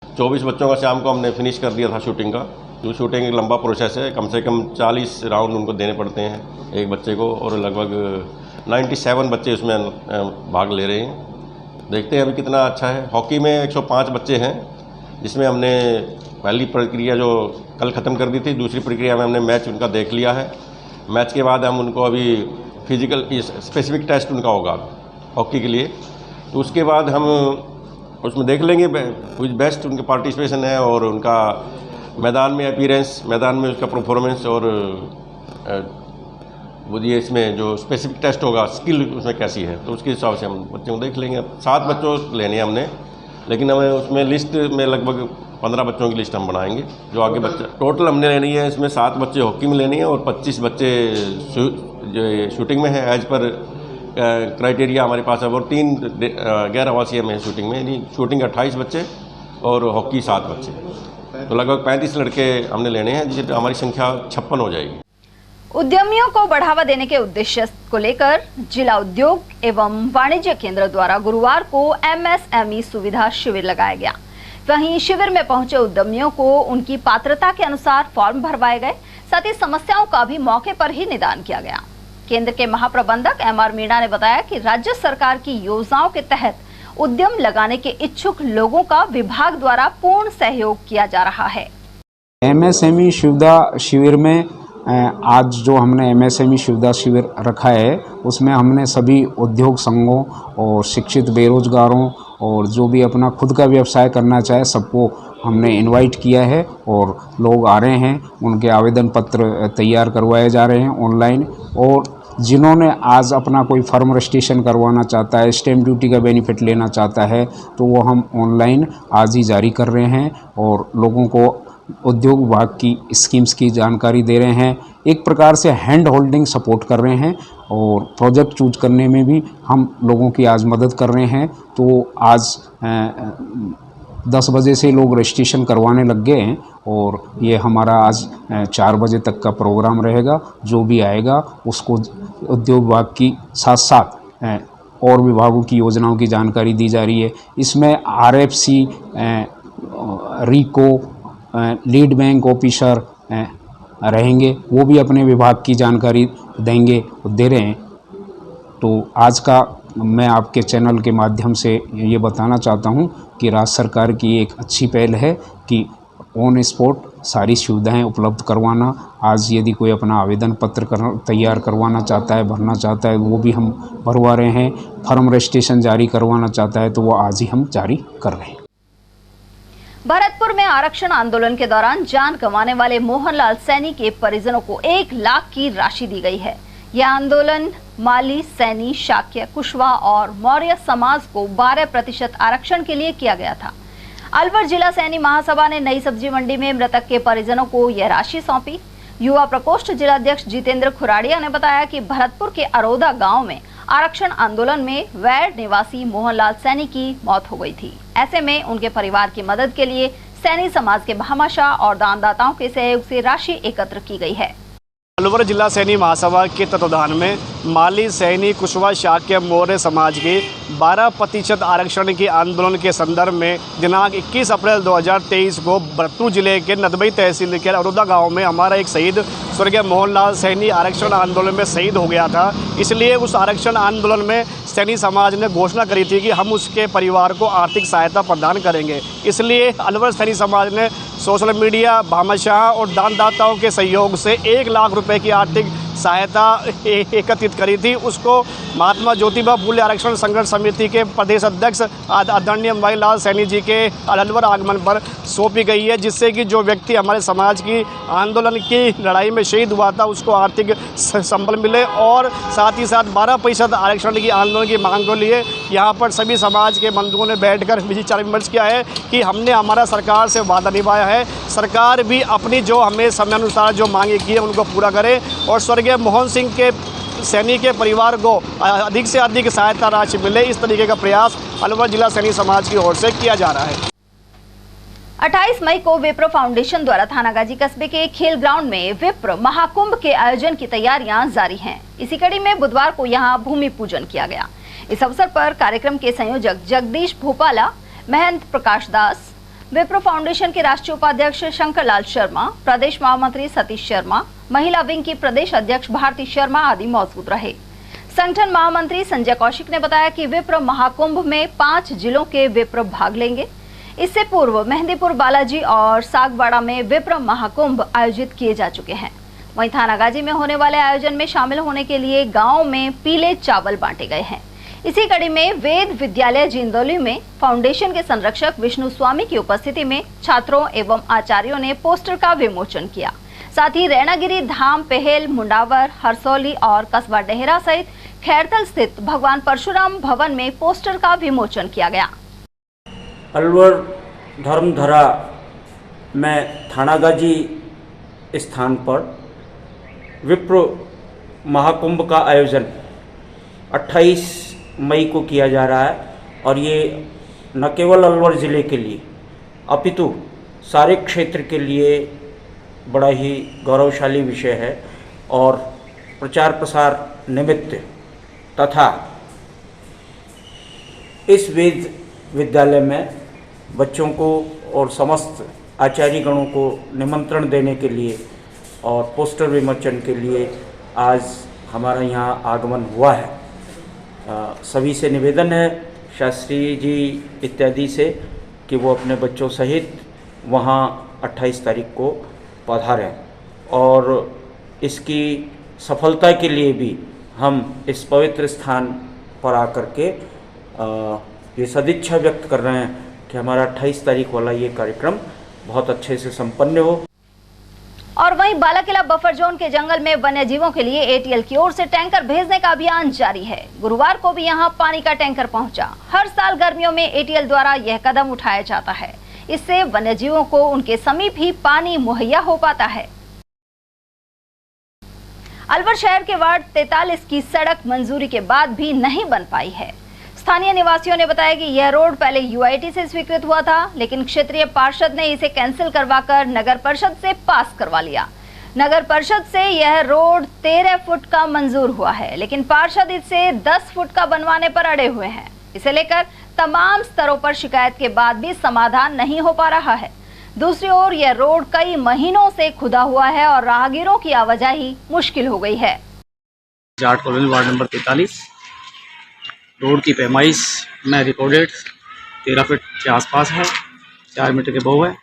24 बच्चों का शाम को हमने फिनिश कर दिया था शूटिंग का। जो शूटिंग एक लंबा प्रोसेस है, कम से कम 40 राउंड उनको देने पड़ते हैं एक बच्चे को, और लगभग 97 बच्चे उसमें भाग ले रहे हैं। देखते हैं अभी कितना अच्छा है। हॉकी में 105 बच्चे हैं, जिसमें हमने पहली प्रक्रिया जो कल ख़त्म कर दी थी, दूसरी प्रक्रिया में हमने मैच उनका देख लिया है। मैच के बाद हम उनको अभी फिजिकल स्पेसिफिक टेस्ट उनका होगा हॉकी के लिए, तो उसके बाद हम उसमें देख लेंगे कुछ बेस्ट उनके पार्टिसिपेशन है और उनका मैदान में अपीयरेंस, मैदान में उसका परफॉर्मेंस, और वो ये इसमें जो स्पेसिफिक टेस्ट होगा स्किल उसमें कैसी है, तो उसके हिसाब से हम बच्चों को देख लेंगे। 7 बच्चों लेने हैं हमने, लेकिन हमें उसमें लिस्ट में लगभग 15 बच्चों की लिस्ट हम बनाएंगे जो आगे बच्चा टोटल हमने लेनी है। इसमें 7 बच्चे हॉकी में लेनी है और 25 बच्चे जो शूटिंग में है एज पर क्राइटेरिया हमारे पास है, और 3 गैर आवासीय में शूटिंग में, यानी शूटिंग 28 बच्चे और हॉकी 7 बच्चे, तो लगभग 35 लड़के हमने लेने हैं, जिससे हमारी संख्या 56 हो जाएगी। उद्यमियों को बढ़ावा देने के उद्देश्य को लेकर जिला उद्योग एवं वाणिज्य केंद्र द्वारा गुरुवार को MSME सुविधा शिविर लगाया गया। वहीं शिविर में पहुंचे उद्यमियों को उनकी पात्रता के अनुसार फॉर्म भरवाए गए, साथ ही समस्याओं का भी मौके पर ही निदान किया गया। केंद्र के महाप्रबंधक MR मीणा ने बताया कि राज्य सरकार की योजनाओं के तहत उद्यम लगाने के इच्छुक लोगों का विभाग द्वारा पूर्ण सहयोग किया जा रहा है। MSME सुविधा शिविर में आज जो हमने MSME सुविधा शिविर रखा है, उसमें हमने सभी उद्योग संघों और शिक्षित बेरोजगारों और जो भी अपना खुद का व्यवसाय करना चाहे सबको हमने इनवाइट किया है, और लोग आ रहे हैं, उनके आवेदन पत्र तैयार करवाए जा रहे हैं ऑनलाइन। और जिन्होंने आज अपना कोई फर्म रजिस्ट्रेशन करवाना चाहता है, स्टैम्प ड्यूटी का बेनिफिट लेना चाहता है, तो वो हम ऑनलाइन आज ही जारी कर रहे हैं और लोगों को उद्योग विभाग की स्कीम्स की जानकारी दे रहे हैं। एक प्रकार से हैंड होल्डिंग सपोर्ट कर रहे हैं और प्रोजेक्ट चूज करने में भी हम लोगों की आज मदद कर रहे हैं। तो आज 10 बजे से लोग रजिस्ट्रेशन करवाने लग गए हैं और ये हमारा आज 4 बजे तक का प्रोग्राम रहेगा। जो भी आएगा उसको उद्योग विभाग की साथ साथ और विभागों की योजनाओं की जानकारी दी जा रही है। इसमें RFC, RICO, lead bank officer रहेंगे, वो भी अपने विभाग की जानकारी देंगे, दे रहे हैं। तो आज का मैं आपके चैनल के माध्यम से ये बताना चाहता हूँ कि राज्य सरकार की एक अच्छी पहल है कि ऑन स्पॉट सारी सुविधाएं उपलब्ध करवाना। आज यदि कोई अपना आवेदन पत्र तैयार करवाना चाहता है, भरना चाहता है, वो भी हम भरवा रहे हैं। फर्म रजिस्ट्रेशन जारी करवाना चाहता है तो वो आज ही हम जारी कर रहे हैं। भरतपुर में आरक्षण आंदोलन के दौरान जान गंवाने वाले मोहनलाल सैनी के परिजनों को 1 लाख की राशि दी गई है। यह आंदोलन माली, सैनी, शाक्य, कुशवाहा और मौर्य समाज को 12% आरक्षण के लिए किया गया था। अलवर जिला सैनी महासभा ने नई सब्जी मंडी में मृतक के परिजनों को यह राशि सौंपी। युवा प्रकोष्ठ जिलाध्यक्ष जितेंद्र खुराड़िया ने बताया कि भरतपुर के अरोदा गांव में आरक्षण आंदोलन में वैर निवासी मोहनलाल सैनी की मौत हो गई थी। ऐसे में उनके परिवार की मदद के लिए सैनी समाज के भामाशाह और दानदाताओं के सहयोग से राशि एकत्र की गई है। अलवर जिला सैनी महासभा के तत्वाधान में माली, सैनी, कुशवाहा, शाक्य, मौर्य समाज के 12% आरक्षण के आंदोलन के संदर्भ में दिनांक 21 अप्रैल 2023 को भरतपुर जिले के नदबई तहसील के अरोदा गांव में हमारा एक शहीद स्वर्गीय मोहनलाल सैनी आरक्षण आंदोलन में शहीद हो गया था। इसलिए उस आरक्षण आंदोलन में सैनी समाज ने घोषणा करी थी कि हम उसके परिवार को आर्थिक सहायता प्रदान करेंगे। इसलिए अलवर सैनी समाज ने सोशल मीडिया, भामाशाह और दानदाताओं के सहयोग से 1 लाख रुपए की आर्थिक सहायता एकत्रित करी थी उसको महात्मा ज्योतिबा फूले आरक्षण संघर्ष समिति के प्रदेश अध्यक्ष आदरणीय मणि लाल सैनी जी के अलवर आगमन पर सौंपी गई है, जिससे कि जो व्यक्ति हमारे समाज की आंदोलन की लड़ाई में शहीद हुआ था उसको आर्थिक संबल मिले। और साथ ही साथ 12% आरक्षण की आंदोलन की मांग को लिए यहाँ पर सभी समाज के बंधुओं ने बैठकर विचार विमर्श किया है कि हमने हमारा सरकार से वादा निभाया है, सरकार भी अपनी जो हमें समय अनुसार जो मांगे की है उनको पूरा करे और स्वर्गीय मोहन सिंह के सैनी के परिवार को अधिक से अधिक सहायता राशि मिले, इस तरीके का प्रयास अलवर जिला सैनी समाज की ओर से किया जा रहा है। 28 मई को विप्रो फाउंडेशन द्वारा थानागाजी कस्बे के खेल ग्राउंड में विप्र महाकुंभ के आयोजन की तैयारियां जारी हैं। इसी कड़ी में बुधवार को यहां भूमि पूजन किया गया। इस अवसर पर कार्यक्रम के संयोजक जगदीश भोपाला, महंत प्रकाश दास, विप्रो फाउंडेशन के राष्ट्रीय उपाध्यक्ष शंकर लाल शर्मा, प्रदेश महामंत्री सतीश शर्मा, महिला विंग की प्रदेश अध्यक्ष भारती शर्मा आदि मौजूद रहे। संगठन महामंत्री संजय कौशिक ने बताया कि विप्र महाकुंभ में 5 जिलों के विप्र भाग लेंगे। इससे पूर्व मेहंदीपुर, बालाजी और सागवाड़ा में विप्र महाकुंभ आयोजित किए जा चुके हैं। वहीं थानागाजी में होने वाले आयोजन में शामिल होने के लिए गाँव में पीले चावल बांटे गए हैं। इसी कड़ी में वेद विद्यालय जिंदौली में फाउंडेशन के संरक्षक विष्णु स्वामी की उपस्थिति में छात्रों एवं आचार्यों ने पोस्टर का विमोचन किया। साथ ही रैनागिरी धाम, पहेल, मुंडावर, हरसौली और कस्बा डेहरा सहित खैरतल स्थित भगवान परशुराम भवन में पोस्टर का विमोचन किया गया। अलवर धर्मधरा में थानागाजी स्थान पर विप्रो महाकुंभ का आयोजन 28 मई को किया जा रहा है और ये न केवल अलवर ज़िले के लिए अपितु सारे क्षेत्र के लिए बड़ा ही गौरवशाली विषय है और प्रचार प्रसार निमित्त तथा इस वेद विद्यालय में बच्चों को और समस्त आचार्य गणों को निमंत्रण देने के लिए और पोस्टर विमोचन के लिए आज हमारा यहाँ आगमन हुआ है। सभी से निवेदन है, शास्त्री जी इत्यादि से, कि वो अपने बच्चों सहित वहाँ 28 तारीख को पधारें और इसकी सफलता के लिए भी हम इस पवित्र स्थान पर आकर के ये सदिच्छा व्यक्त कर रहे हैं कि हमारा 28 तारीख वाला ये कार्यक्रम बहुत अच्छे से संपन्न हो। और वहीं बालाकिला बफर जोन के जंगल में वन्य जीवों के लिए एटीएल की ओर से टैंकर भेजने का अभियान जारी है। गुरुवार को भी यहां पानी का टैंकर पहुंचा। हर साल गर्मियों में एटीएल द्वारा यह कदम उठाया जाता है। इससे वन्य जीवों को उनके समीप ही पानी मुहैया हो पाता है। अलवर शहर के वार्ड 43 की सड़क मंजूरी के बाद भी नहीं बन पाई है। स्थानीय निवासियों ने बताया कि यह रोड पहले यूआईटी से स्वीकृत हुआ था, लेकिन क्षेत्रीय पार्षद ने इसे कैंसिल करवाकर नगर परिषद से पास करवा लिया। नगर परिषद से यह रोड 13 फुट का मंजूर हुआ है, लेकिन पार्षद इसे 10 फुट का बनवाने पर अड़े हुए हैं। इसे लेकर तमाम स्तरों पर शिकायत के बाद भी समाधान नहीं हो पा रहा है। दूसरी ओर यह रोड कई महीनों से खुदा हुआ है और राहगीरों की आवाजाही मुश्किल हो गई है। Jat colony ward number 43 road की पैमाइश में रिकॉर्डेड 13 फीट के आसपास है, 4 मीटर के बहु है।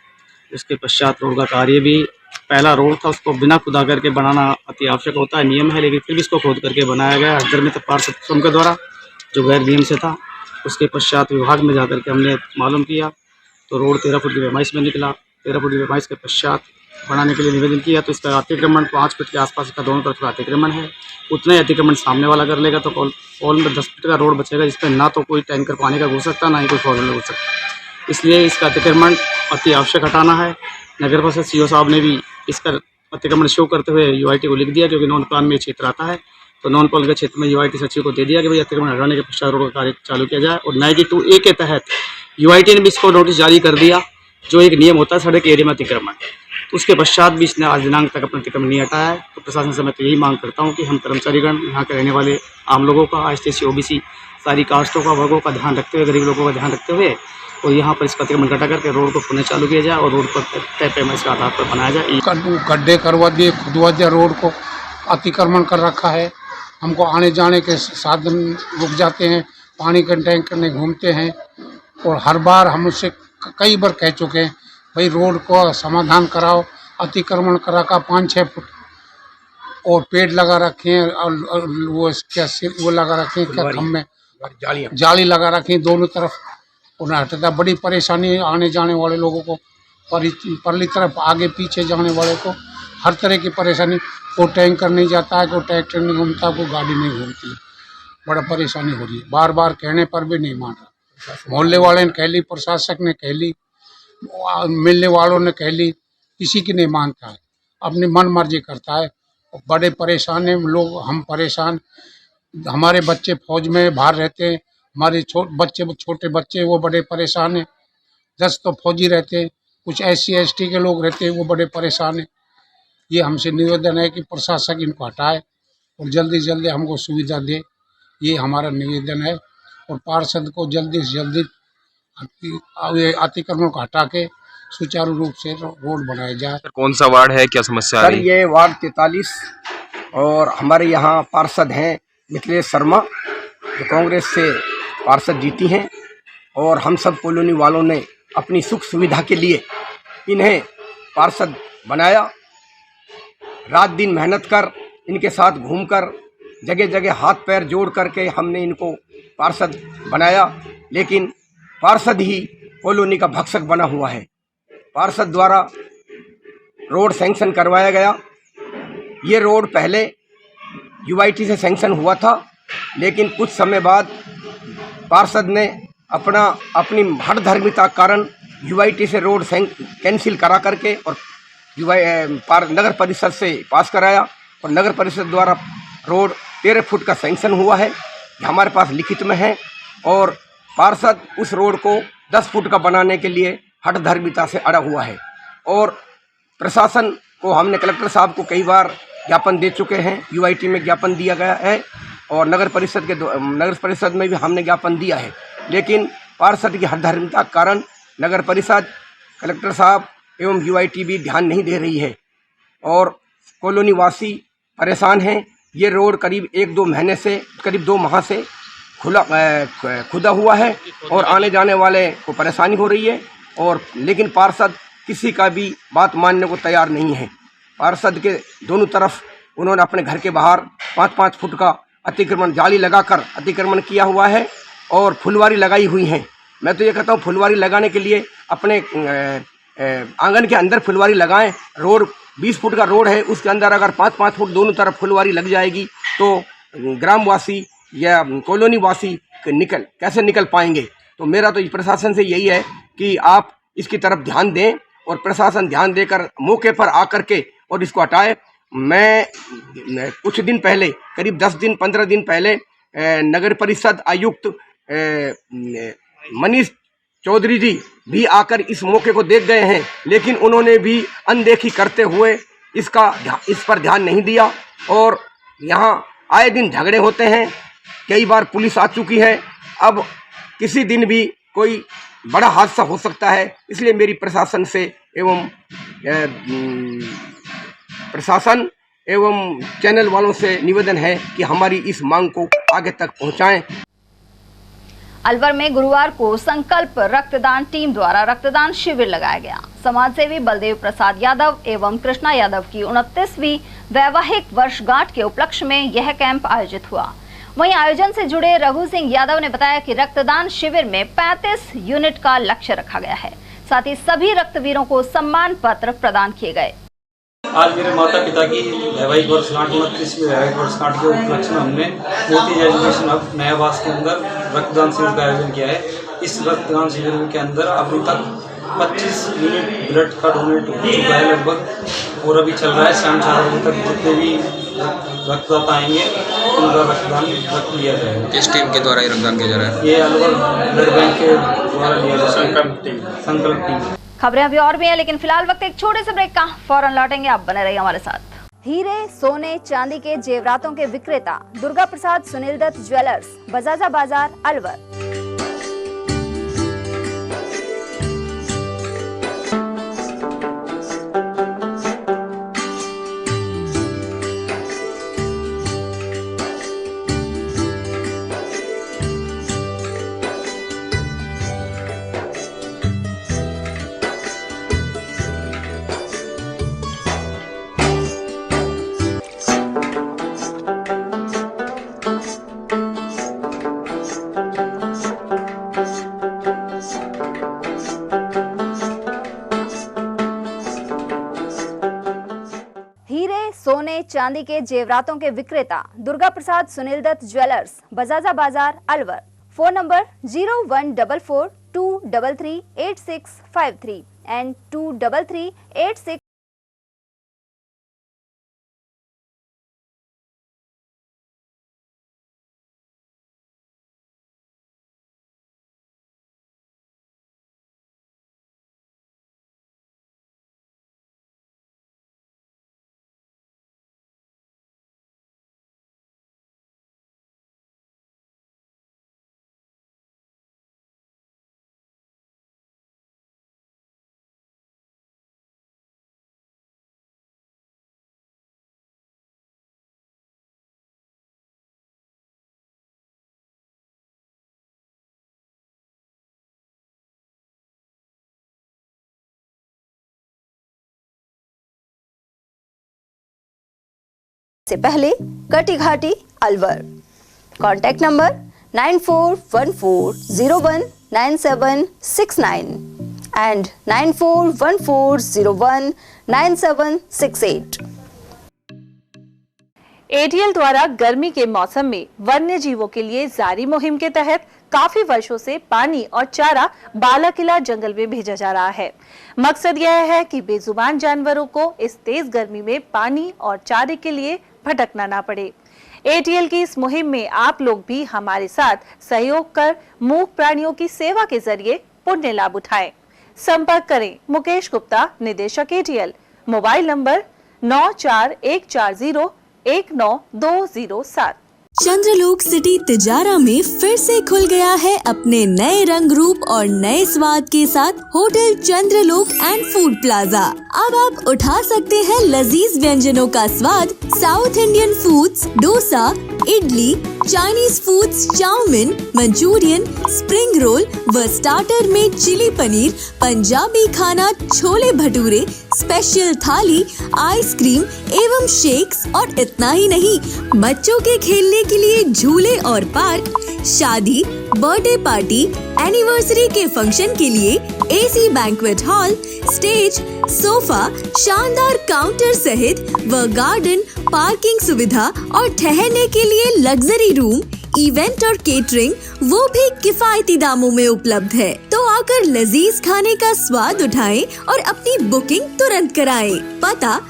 इसके पश्चात रोड का कार्य भी, पहला रोड था उसको बिना खुदा करके बनाना अति आवश्यक होता है, नियम है, लेकिन फिर भी इसको खोद करके बनाया गया अग्रमित पार्षद स्वयं के द्वारा, जो गैर नियम से था। उसके पश्चात विभाग में जाकर के हमने मालूम किया तो रोड 13 फुट की पैमाइश में निकला। 13 फुट की पैमाइश के पश्चात बनाने के लिए निवेदन किया तो इसका अतिक्रमण 5 फीट के आसपास का दोनों तरफ का अतिक्रमण है। उतना ही अतिक्रमण सामने वाला कर लेगा तो कॉल में 10 फीट का रोड बचेगा, जिसमें ना तो कोई टैंकर पानी का घुस सकता, ना ही कोई फोर व्हीलर घुस सकता। इसलिए इसका अतिक्रमण अति आवश्यक हटाना है। नगर परिषद सीओ साहब ने भी इसका अतिक्रमण शो करते हुए यूआईटी को लिख दिया, क्योंकि नॉन प्लान में क्षेत्र आता है तो नॉन प्लान के क्षेत्र में यूआईटी सचिव को दे दिया कि भाई अतिक्रमण हटाने के पश्चात रोड का कार्य चालू किया जाए। और 92A के तहत यूआईटी ने भी इसको नोटिस जारी कर दिया, जो एक नियम होता है सड़क एरिया में अतिक्रमण। तो उसके पश्चात भी इसने आज दिनांक तक अपना अतिक्रमण नहीं हटाया है। तो प्रशासन से मैं तो यही मांग करता हूँ कि हम कर्मचारीगण, यहाँ के रहने वाले आम लोगों का, SC OBC सारी कास्टों का, वर्गों का ध्यान रखते हुए, गरीब लोगों का ध्यान रखते हुए और यहाँ पर इसका अतिक्रमण घटा करके रोड को पुनः चालू किया जाए और रोड पर तय पैमाइश के आधार पर बनाया जाए। गड्ढे करवा दिए, खुदवा दिया, रोड को अतिक्रमण कर रखा है। हमको आने जाने के साधन रुक जाते हैं, पानी के टैंकर नहीं घूमते हैं और हर बार हम उससे कई बार कह चुके हैं भाई रोड को समाधान कराओ, अतिक्रमण करा का 5-6 फुट और पेड़ लगा रखे हैं और वो क्या वो लगा रखे हैं, क्या खम्भे जाली लगा रखी है दोनों तरफ। उन्हें हटता बड़ी परेशानी है आने जाने वाले लोगों को, परली तरफ आगे पीछे जाने वाले को हर तरह की परेशानी। कोई टैंकर नहीं जाता है, कोई ट्रैक्टर नहीं घूमता, कोई गाड़ी नहीं घूमती है, बड़ा परेशानी हो रही है। बार बार कहने पर भी नहीं मान रहा। मोहल्ले वाले ने कह ली, प्रशासक ने कह ली, मिलने वालों ने कह ली, किसी की नहीं मानता है, अपनी मन मर्जी करता है। बड़े परेशान हैं लोग, हम परेशान। हमारे बच्चे फौज में बाहर रहते हैं, हमारे छोटे बच्चे वो बड़े परेशान हैं। 10 तो फौजी रहते हैं, कुछ SC ST के लोग रहते हैं, वो बड़े परेशान हैं। ये हमसे निवेदन है कि प्रशासक इनको हटाए और जल्दी से जल्दी हमको सुविधा दे, ये हमारा निवेदन है। और पार्षद को जल्दी से जल्दी अतिक्रमण को हटा के सुचारू रूप से रोड बनाया जाए। कौन सा वार्ड है, क्या समस्या सर? ये वार्ड 43 और हमारे यहाँ पार्षद हैं मिथिलेश शर्मा, जो कांग्रेस से पार्षद जीती हैं। और हम सब कॉलोनी वालों ने अपनी सुख सुविधा के लिए इन्हें पार्षद बनाया। रात दिन मेहनत कर, इनके साथ घूमकर, जगह जगह हाथ पैर जोड़ करके हमने इनको पार्षद बनाया। लेकिन पार्षद ही कॉलोनी का भक्षक बना हुआ है। पार्षद द्वारा रोड सैंक्शन करवाया गया। ये रोड पहले UIT से सैंक्शन हुआ था, लेकिन कुछ समय बाद पार्षद ने अपनी हठधर्मिता कारण UIT से रोड कैंसिल करा करके और नगर परिषद से पास कराया। और नगर परिषद द्वारा रोड 13 फुट का सैंक्शन हुआ है, हमारे पास लिखित में है। और पार्षद उस रोड को 10 फुट का बनाने के लिए हठधर्मिता से अड़ा हुआ है। और प्रशासन को हमने कलेक्टर साहब को कई बार ज्ञापन दे चुके हैं, UIT में ज्ञापन दिया गया है और नगर परिषद में भी हमने ज्ञापन दिया है। लेकिन पार्षद की हठधर्मिता के कारण नगर परिषद, कलेक्टर साहब एवं UIT भी ध्यान नहीं दे रही है और कॉलोनी वासी परेशान हैं। ये रोड करीब 1-2 महीने से, करीब 2 माह से खुदा हुआ है और आने जाने वाले को परेशानी हो रही है। और लेकिन पार्षद किसी का भी बात मानने को तैयार नहीं है। पार्षद के दोनों तरफ उन्होंने अपने घर के बाहर 5-5 फुट का अतिक्रमण जाली लगाकर अतिक्रमण किया हुआ है और फुलवारी लगाई हुई है। मैं तो ये कहता हूँ फुलवारी लगाने के लिए अपने आंगन के अंदर फुलवारी लगाएं। रोड 20 फुट का रोड है, उसके अंदर अगर 5-5 फुट दोनों तरफ फुलवारी लग जाएगी तो ग्रामवासी या कॉलोनी वासी कैसे निकल पाएंगे। तो मेरा तो प्रशासन से यही है कि आप इसकी तरफ ध्यान दें और प्रशासन ध्यान देकर मौके पर आकर के और इसको हटाए। मैं कुछ दिन पहले, करीब 10 दिन 15 दिन पहले नगर परिषद आयुक्त मनीष चौधरी जी भी आकर इस मौके को देख गए हैं, लेकिन उन्होंने भी अनदेखी करते हुए इस पर ध्यान नहीं दिया। और यहाँ आए दिन झगड़े होते हैं, कई बार पुलिस आ चुकी है। अब किसी दिन भी कोई बड़ा हादसा हो सकता है, इसलिए मेरी प्रशासन एवं चैनल वालों से निवेदन है कि हमारी इस मांग को आगे तक पहुंचाएं। अलवर में गुरुवार को संकल्प रक्तदान टीम द्वारा रक्तदान शिविर लगाया गया। समाजसेवी बलदेव प्रसाद यादव एवं कृष्णा यादव की 29वीं वैवाहिक वर्षगांठ के उपलक्ष्य में यह कैंप आयोजित हुआ। वहीं आयोजन से जुड़े रघु सिंह यादव ने बताया कि रक्तदान शिविर में 35 यूनिट का लक्ष्य रखा गया है। साथ ही सभी रक्तवीरों को सम्मान पत्र प्रदान किए गए। आज मेरे माता पिता की वैवाहिक वर्षगांठ 29वीं वैवाहिक वर्षगांठ के उपलक्ष्य में हमने मोती एजुकेशन हब नयावास के अंदर रक्तदान शिविर का आयोजन किया है। इस रक्तदान शिविर के अंदर अभी तक 25 यूनिट ब्लड का डोनेट हो चुका है लगभग, और अभी चल रहा है। शाम 4 बजे तक जितने भी रक्तदाता आएंगे उनका रक्तदान रक्त लिया जाएगा। किस टीम के द्वारा ये रक्तदान किया जा रहा है? ये अलवर ब्लड बैंक के द्वारा लिया जा रहा है, संकल्प टीम। खबरें अभी और भी हैं, लेकिन फिलहाल वक्त एक छोटे से ब्रेक का, फौरन लौटेंगे, आप बने रहिए हमारे साथ। हीरे, सोने, चांदी के जेवरातों के विक्रेता दुर्गा प्रसाद सुनील दत्त ज्वेलर्स, बजाजा बाजार, अलवर। सोने चांदी के जेवरातों के विक्रेता दुर्गा प्रसाद सुनील दत्त ज्वेलर्स, बजाजा बाजार, अलवर। Phone number 0144233853 and 23386। से पहले Kati Ghati, Alwar. Contact number 9414019769 and 9414019768। ATL द्वारा गर्मी के मौसम में वन्य जीवों के लिए जारी मुहिम के तहत काफी वर्षों से पानी और चारा बालाकिला जंगल में भेजा जा रहा है। मकसद यह है कि बेजुबान जानवरों को इस तेज गर्मी में पानी और चारे के लिए भटकना ना पड़े। एटीएल की इस मुहिम में आप लोग भी हमारे साथ सहयोग कर मूक प्राणियों की सेवा के जरिए पुण्य लाभ उठाएं। संपर्क करें मुकेश गुप्ता, निदेशक एटीएल। Mobile number 9414019207। चंद्रलोक सिटी तिजारा में फिर से खुल गया है अपने नए रंग रूप और नए स्वाद के साथ hotel Chandralok and food plaza. अब आप उठा सकते हैं लजीज व्यंजनों का स्वाद। South Indian foods, dosa, idli, Chinese foods, chowmein, Manchurian, spring roll व स्टार्टर में चिली पनीर, पंजाबी खाना, छोले भटूरे, स्पेशल थाली, आइसक्रीम एवं शेक्स और इतना ही नहीं, बच्चों के खेलने के लिए झूले और पार्क, शादी, बर्थडे पार्टी, एनिवर्सरी के फंक्शन के लिए AC banquet hall, stage, sofa, शानदार काउंटर सहित व गार्डन, पार्किंग सुविधा और ठहरने के लिए लग्जरी रूम, इवेंट और केटरिंग वो भी किफायती दामों में उपलब्ध है। तो आकर लजीज खाने का स्वाद उठाएं और अपनी बुकिंग तुरंत कराएं। पता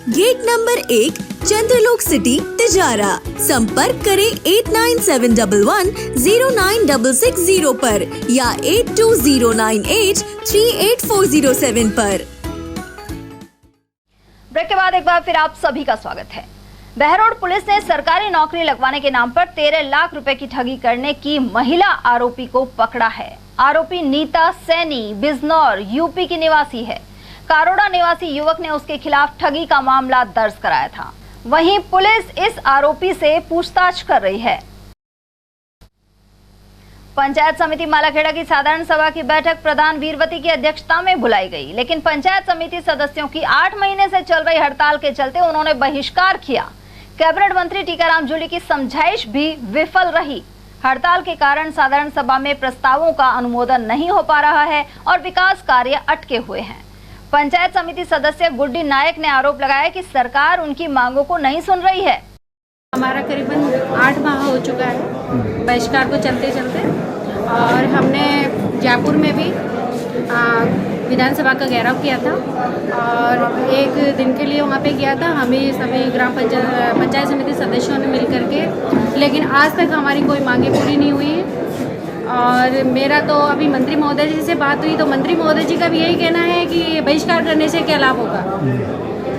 गेट नंबर 1, चंद्रलोक सिटी, तिजारा। संपर्क करें 8971109660 पर या 8209838407 पर। ब्रेक के बाद एक बार फिर आप सभी का स्वागत है। बहरोड पुलिस ने सरकारी नौकरी लगवाने के नाम पर 13 लाख रुपए की ठगी करने की महिला आरोपी को पकड़ा है। आरोपी नीता सैनी बिजनौर यूपी की निवासी है। कारोड़ा निवासी युवक ने उसके खिलाफ ठगी का मामला दर्ज कराया था। वहीं पुलिस इस आरोपी से पूछताछ कर रही है। पंचायत समिति मालाखेड़ा की साधारण सभा की बैठक प्रधान वीरवती की अध्यक्षता में बुलाई गई, लेकिन पंचायत समिति सदस्यों की 8 महीने से चल रही हड़ताल के चलते उन्होंने बहिष्कार किया। कैबिनेट मंत्री टीकाराम जूली की समझाइश भी विफल रही। हड़ताल के कारण साधारण सभा में प्रस्तावों का अनुमोदन नहीं हो पा रहा है और विकास कार्य अटके हुए हैं। पंचायत समिति सदस्य गुड्डी नायक ने आरोप लगाया कि सरकार उनकी मांगों को नहीं सुन रही है। हमारा करीबन 8 माह हो चुका है बहिष्कार को चलते चलते, और हमने जयपुर में भी विधानसभा का घेराव किया था और एक दिन के लिए वहाँ पे गया था हमें सभी ग्राम पंचायत समिति सदस्यों ने मिल करके, लेकिन आज तक हमारी कोई मांगे पूरी नहीं हुई है। और मेरा तो अभी मंत्री महोदय जी से बात हुई तो मंत्री महोदय जी का भी यही कहना है कि बहिष्कार करने से क्या लाभ होगा।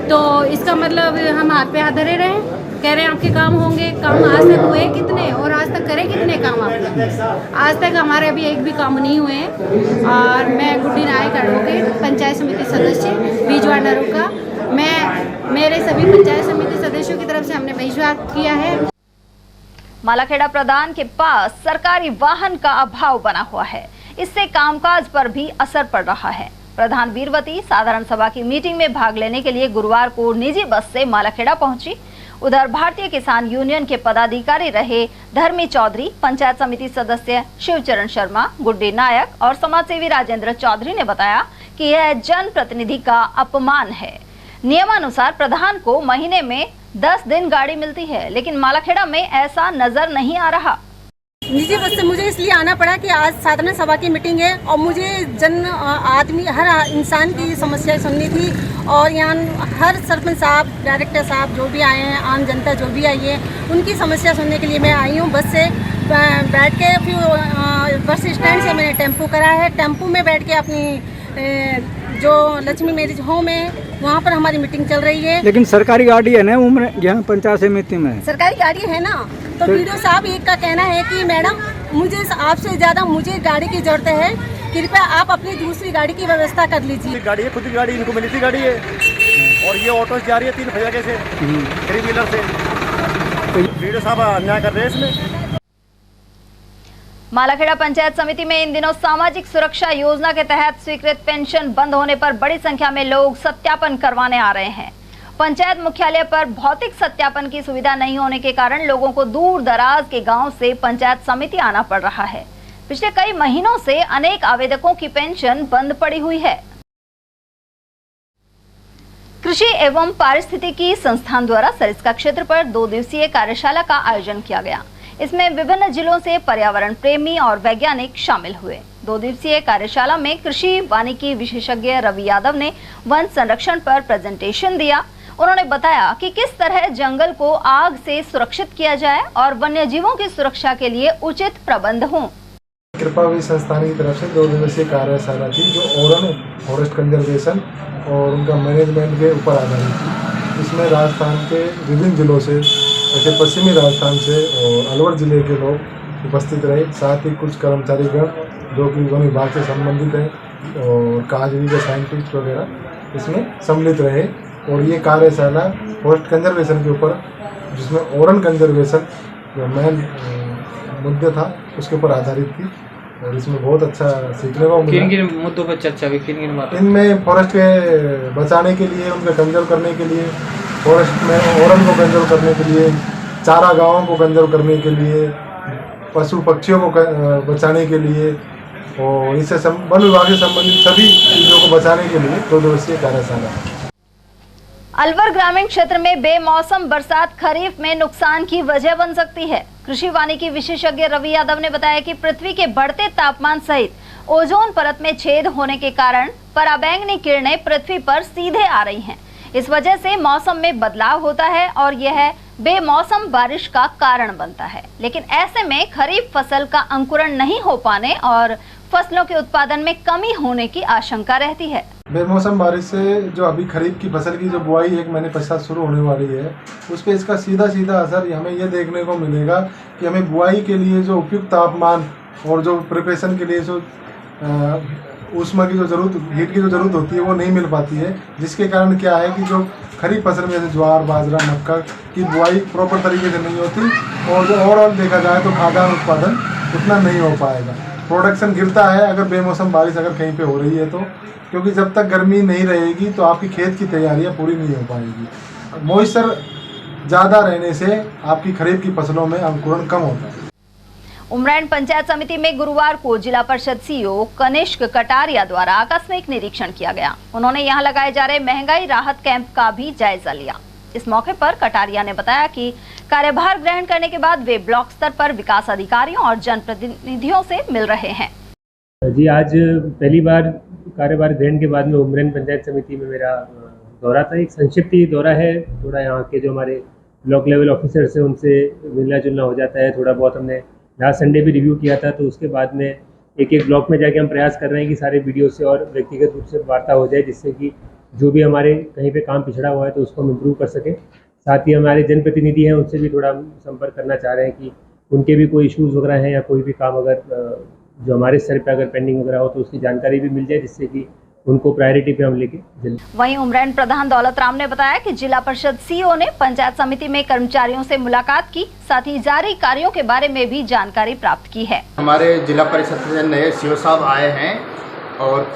तो इसका मतलब हम हाथ पे हाथ धरे रहे, कह रहे हैं आपके काम होंगे। काम आज तक हुए कितने और आज तक करे कितने काम आपने? आज तक हमारे अभी एक भी काम नहीं हुए हैं। और मैं गुड्डी नायक एडवोकेट, पंचायत समिति सदस्य बीजवाड़ा का, मेरे सभी पंचायत समिति सदस्यों की तरफ से हमने बहिष्कार किया है। मालाखेड़ा प्रधान के पास सरकारी वाहन का अभाव बना हुआ है, इससे कामकाज पर भी असर पड़ रहा है। प्रधान वीरवती साधारण सभा की मीटिंग में भाग लेने के लिए गुरुवार को निजी बस से मालाखेड़ा पहुंची। उधर भारतीय किसान यूनियन के पदाधिकारी रहे धर्मी चौधरी, पंचायत समिति सदस्य शिवचरण शर्मा, गुड्डी नायक और समाजसेवी राजेंद्र चौधरी ने बताया कि यह जनप्रतिनिधि का अपमान है। नियमानुसार प्रधान को महीने में 10 दिन गाड़ी मिलती है, लेकिन मालाखेड़ा में ऐसा नजर नहीं आ रहा। निजी बस से मुझे इसलिए आना पड़ा कि आज साधना सभा की मीटिंग है और मुझे आदमी हर इंसान की समस्याएं सुननी थी और यहाँ हर सरपंच साहब, डायरेक्टर साहब जो भी आए हैं, आम जनता जो भी आई है, उनकी समस्या सुनने के लिए मैं आई हूँ। बस से बैठ के फिर बस स्टैंड से मैंने टेम्पो करा है। टेम्पो में बैठ के अपनी जो लक्ष्मी मैरिज होम है वहाँ पर हमारी मीटिंग चल रही है। लेकिन सरकारी गाड़ी है ना उम्र यहाँ पंचायत समिति में सरकारी गाड़ी है ना, तो वीडियो साहब एक का कहना है कि मैडम मुझे आपसे ज़्यादा मुझे गाड़ी की जरूरत है, कृपया आप अपनी दूसरी गाड़ी की व्यवस्था कर लीजिए। गाड़ी है, खुद की गाड़ी, इनको मिली थी गाड़ी है और ये ऑटो जा रही है 3 भैया से 3 व्हीलर से, वीडियो साहब अन्याय कर रहे हैं इसमें। मालाखेड़ा पंचायत समिति में इन दिनों सामाजिक सुरक्षा योजना के तहत स्वीकृत पेंशन बंद होने पर बड़ी संख्या में लोग सत्यापन करवाने आ रहे हैं। पंचायत मुख्यालय पर भौतिक सत्यापन की सुविधा नहीं होने के कारण लोगों को दूर दराज के गांव से पंचायत समिति आना पड़ रहा है। पिछले कई महीनों से अनेक आवेदकों की पेंशन बंद पड़ी हुई है। कृषि एवं पारिस्थितिकी संस्थान द्वारा सरिस्का क्षेत्र पर 2 दिवसीय कार्यशाला का आयोजन किया गया। इसमें विभिन्न जिलों से पर्यावरण प्रेमी और वैज्ञानिक शामिल हुए। 2 दिवसीय कार्यशाला में कृषि वानिकी विशेषज्ञ रवि यादव ने वन संरक्षण पर प्रेजेंटेशन दिया। उन्होंने बताया कि किस तरह जंगल को आग से सुरक्षित किया जाए और वन्य जीवों की सुरक्षा के लिए उचित प्रबंध हों। कृपावी संस्थान की तरफ से 2 दिवसीय कार्यशाला थी जो ओरन फॉरेस्ट कंजर्वेशन और उनका मैनेजमेंट के ऊपर आधारित थी। इसमें राजस्थान के विभिन्न जिलों से, जैसे पश्चिमी राजस्थान से और अलवर जिले के लोग उपस्थित रहे। साथ ही कुछ कर्मचारीगण जो कि वन विभाग से संबंधित हैं और काजरी के साइंटिस्ट वगैरह इसमें सम्मिलित रहे। और ये कार्यशाला फॉरेस्ट कंजर्वेशन के ऊपर, जिसमें ओरन कंजर्वेशन जो मेन मुद्दे था उसके ऊपर आधारित थी और इसमें बहुत अच्छा सीखने को मिला। किन मुद्दों पर चर्चा हुई? किन बातों? इनमें फॉरेस्ट के बचाने के लिए, उनका कंजर्व करने के लिए, फॉरेस्ट में ओरन को कंजर्व करने के लिए, चारा गाँवों को कंजर्व करने के लिए, पशु पक्षियों को बचाने के लिए और इससे वन विभाग से संबंधित सभी चीज़ों को बचाने के लिए 2 दिवसीय कार्यशाला। अलवर ग्रामीण क्षेत्र में बेमौसम बरसात खरीफ में नुकसान की वजह बन सकती है। कृषि वानिकी विशेषज्ञ रवि यादव ने बताया कि पृथ्वी के बढ़ते तापमान सहित ओजोन परत में छेद होने के कारण पराबैंगनी किरणें पृथ्वी पर सीधे आ रही हैं। इस वजह से मौसम में बदलाव होता है और यह बेमौसम बारिश का कारण बनता है। लेकिन ऐसे में खरीफ फसल का अंकुरण नहीं हो पाने और फसलों के उत्पादन में कमी होने की आशंका रहती है। बेमौसम बारिश से जो अभी खरीफ की फसल की जो बुआई 1 महीने पश्चात शुरू होने वाली है, उस पर इसका सीधा असर हमें ये देखने को मिलेगा कि हमें बुआई के लिए जो उपयुक्त तापमान और जो प्रिपरेशन के लिए जो ऊष्मा की जो जरूरत, हीट की जो जरूरत होती है वो नहीं मिल पाती है। जिसके कारण क्या है कि जो खरीफ फसल में जैसे ज्वार, बाजरा, मक्का की बुआई प्रॉपर तरीके से नहीं होती और जो ओवरऑल देखा जाए तो खाद्यान्न उत्पादन उतना नहीं हो पाएगा। प्रोडक्शन गिरता है अगर बेमौसम बारिश अगर कहीं पे हो रही है तो, क्योंकि जब तक गर्मी नहीं रहेगी तो आपकी खेत की तैयारियां पूरी नहीं हो पाएगी। मॉइस्चर ज़्यादा रहने से आपकी खरीफ की फसलों में अंकुरण कम होता है। उमरैन पंचायत समिति में गुरुवार को जिला परिषद सीईओ कनिष्क कटारिया द्वारा आकस्मिक निरीक्षण किया गया। उन्होंने यहां लगाए जा रहे महंगाई राहत कैंप का भी जायजा लिया। इस मौके पर कटारिया ने बताया कि कार्यभार ग्रहण करने के बाद वे ब्लॉक स्तर पर विकास अधिकारियों और जनप्रतिनिधियों से मिल रहे हैं। जी, आज पहली बार कार्यभार ग्रहण के बाद में उमरैन पंचायत समिति में मेरा दौरा था। एक संक्षिप्त ही दौरा है, थोड़ा यहाँ के जो हमारे ब्लॉक लेवल ऑफिसर्स हैं उनसे मिलना जुलना हो जाता है। थोड़ा बहुत हमने लास्ट संडे भी रिव्यू किया था, तो उसके बाद में एक ब्लॉक में जाके हम प्रयास कर रहे हैं कि सारे वीडियो से और व्यक्तिगत रूप से वार्ता हो जाए, जिससे कि जो भी हमारे कहीं पे काम पिछड़ा हुआ है तो उसको हम इम्प्रूव कर सकें। साथ ही हमारे जनप्रतिनिधि हैं उनसे भी थोड़ा संपर्क करना चाह रहे हैं कि उनके भी कोई इश्यूज़ वगैरह हैं या कोई भी काम अगर जो हमारे स्तर पे अगर पेंडिंग वगैरह हो तो उसकी जानकारी भी मिल जाए, जिससे कि उनको प्रायोरिटी पे हम लेके जल्दी। वहीं उमरैन प्रधान दौलत राम ने बताया कि जिला परिषद सीईओ ने पंचायत समिति में कर्मचारियों से मुलाकात की, साथ ही जारी कार्यों के बारे में भी जानकारी प्राप्त की है। हमारे जिला परिषद से नए सीईओ साहब आए हैं और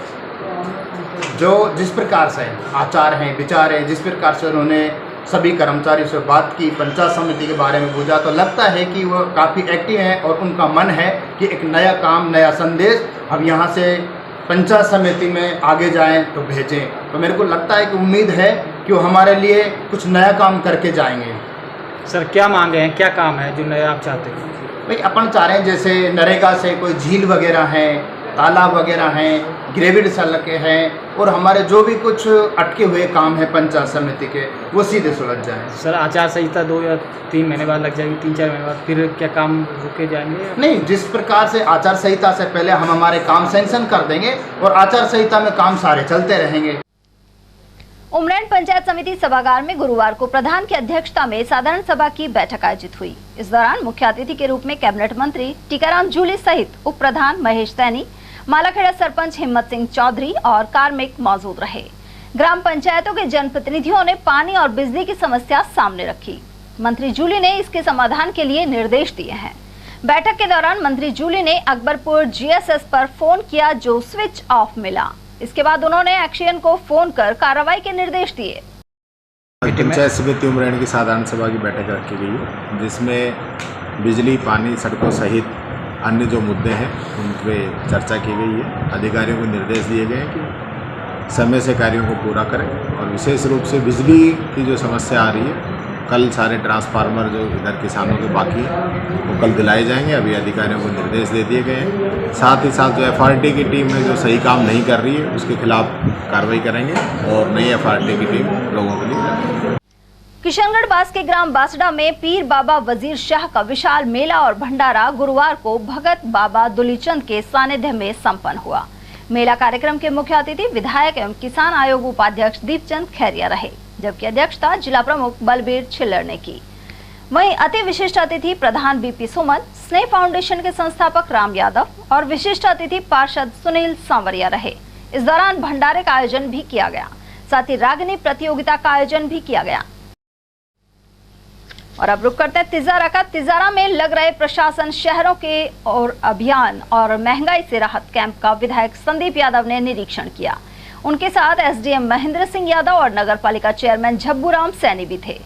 जो जिस प्रकार से आचार हैं, विचार हैं, जिस प्रकार से उन्होंने सभी कर्मचारियों से बात की, पंचायत समिति के बारे में पूछा, तो लगता है कि वो काफ़ी एक्टिव हैं और उनका मन है कि एक नया काम, नया संदेश हम यहाँ से पंचायत समिति में आगे जाएं तो भेजें। तो मेरे को लगता है कि उम्मीद है कि वो हमारे लिए कुछ नया काम करके जाएंगे। सर क्या मांगे हैं, क्या काम है जो नया आप चाहते हैं? भाई अपन चाह रहे हैं जैसे नरेगा से कोई झील वगैरह हैं, तालाब वगैरह हैं, ग्रेविड सड़कें हैं और हमारे जो भी कुछ अटके हुए काम हैं पंचायत समिति के वो सीधे सुलझ जाएं। सर आचार संहिता 2 या 3 महीने बाद लग जाएगी, 3-4 महीने बाद फिर क्या काम रुके जाएंगे? नहीं, जिस प्रकार से आचार संहिता से पहले हम हमारे काम सैंक्शन कर देंगे और आचार संहिता में काम सारे चलते रहेंगे। उमरेन पंचायत समिति सभागार में गुरुवार को प्रधान की अध्यक्षता में साधारण सभा की बैठक आयोजित हुई। इस दौरान मुख्य अतिथि के रूप में कैबिनेट मंत्री टीकाराम जूली सहित उप प्रधान महेश सैनी, मालाखेड़ा सरपंच हिम्मत सिंह चौधरी और कार्मिक मौजूद रहे। ग्राम पंचायतों के जनप्रतिनिधियों ने पानी और बिजली की समस्या सामने रखी। मंत्री जूली ने इसके समाधान के लिए निर्देश दिए हैं। बैठक के दौरान मंत्री जूली ने अकबरपुर GSS पर फोन किया जो स्विच ऑफ मिला। इसके बाद उन्होंने एक्शन को फोन कर कार्रवाई के निर्देश दिए। पंचायत समिति उमरेन की साधारण सभा की बैठक रखी गई है जिसमें बिजली, पानी, सड़कों सहित अन्य जो मुद्दे हैं उन पर चर्चा की गई है। अधिकारियों को निर्देश दिए गए हैं कि समय से कार्यों को पूरा करें और विशेष रूप से बिजली की जो समस्या आ रही है, कल सारे ट्रांसफार्मर जो इधर किसानों के बाकी हैं वो कल दिलाए जाएंगे। अभी अधिकारियों को निर्देश दे दिए गए हैं। साथ ही साथ जो FRT की टीम है जो सही काम नहीं कर रही है उसके खिलाफ कार्रवाई करेंगे और नई FRT की टीम लोगों के लिए। किशनगढ़ बास के ग्राम बासड़ा में पीर बाबा वजीर शाह का विशाल मेला और भंडारा गुरुवार को भगत बाबा दुलीचंद के सानिध्य में संपन्न हुआ। मेला कार्यक्रम के मुख्य अतिथि विधायक एवं किसान आयोग उपाध्यक्ष दीपचंद खैरिया रहे, जबकि अध्यक्षता जिला प्रमुख बलबीर छिल्लर ने की। वहीं अति विशिष्ट अतिथि प्रधान BP सुमन, स्नेह फाउंडेशन के संस्थापक राम यादव और विशिष्ट अतिथि पार्षद सुनील सांवरिया रहे। इस दौरान भंडारे का आयोजन भी किया गया, साथ ही रागिनी प्रतियोगिता का आयोजन भी किया गया। और अब रुक करते हैं तिजारा का। तिजारा में लग रहे प्रशासन शहरों के और अभियान और महंगाई से राहत कैंप का विधायक संदीप यादव ने निरीक्षण किया। उनके साथ SDM महेंद्र सिंह यादव और नगर पालिका चेयरमैन झब्बूराम सैनी भी थे।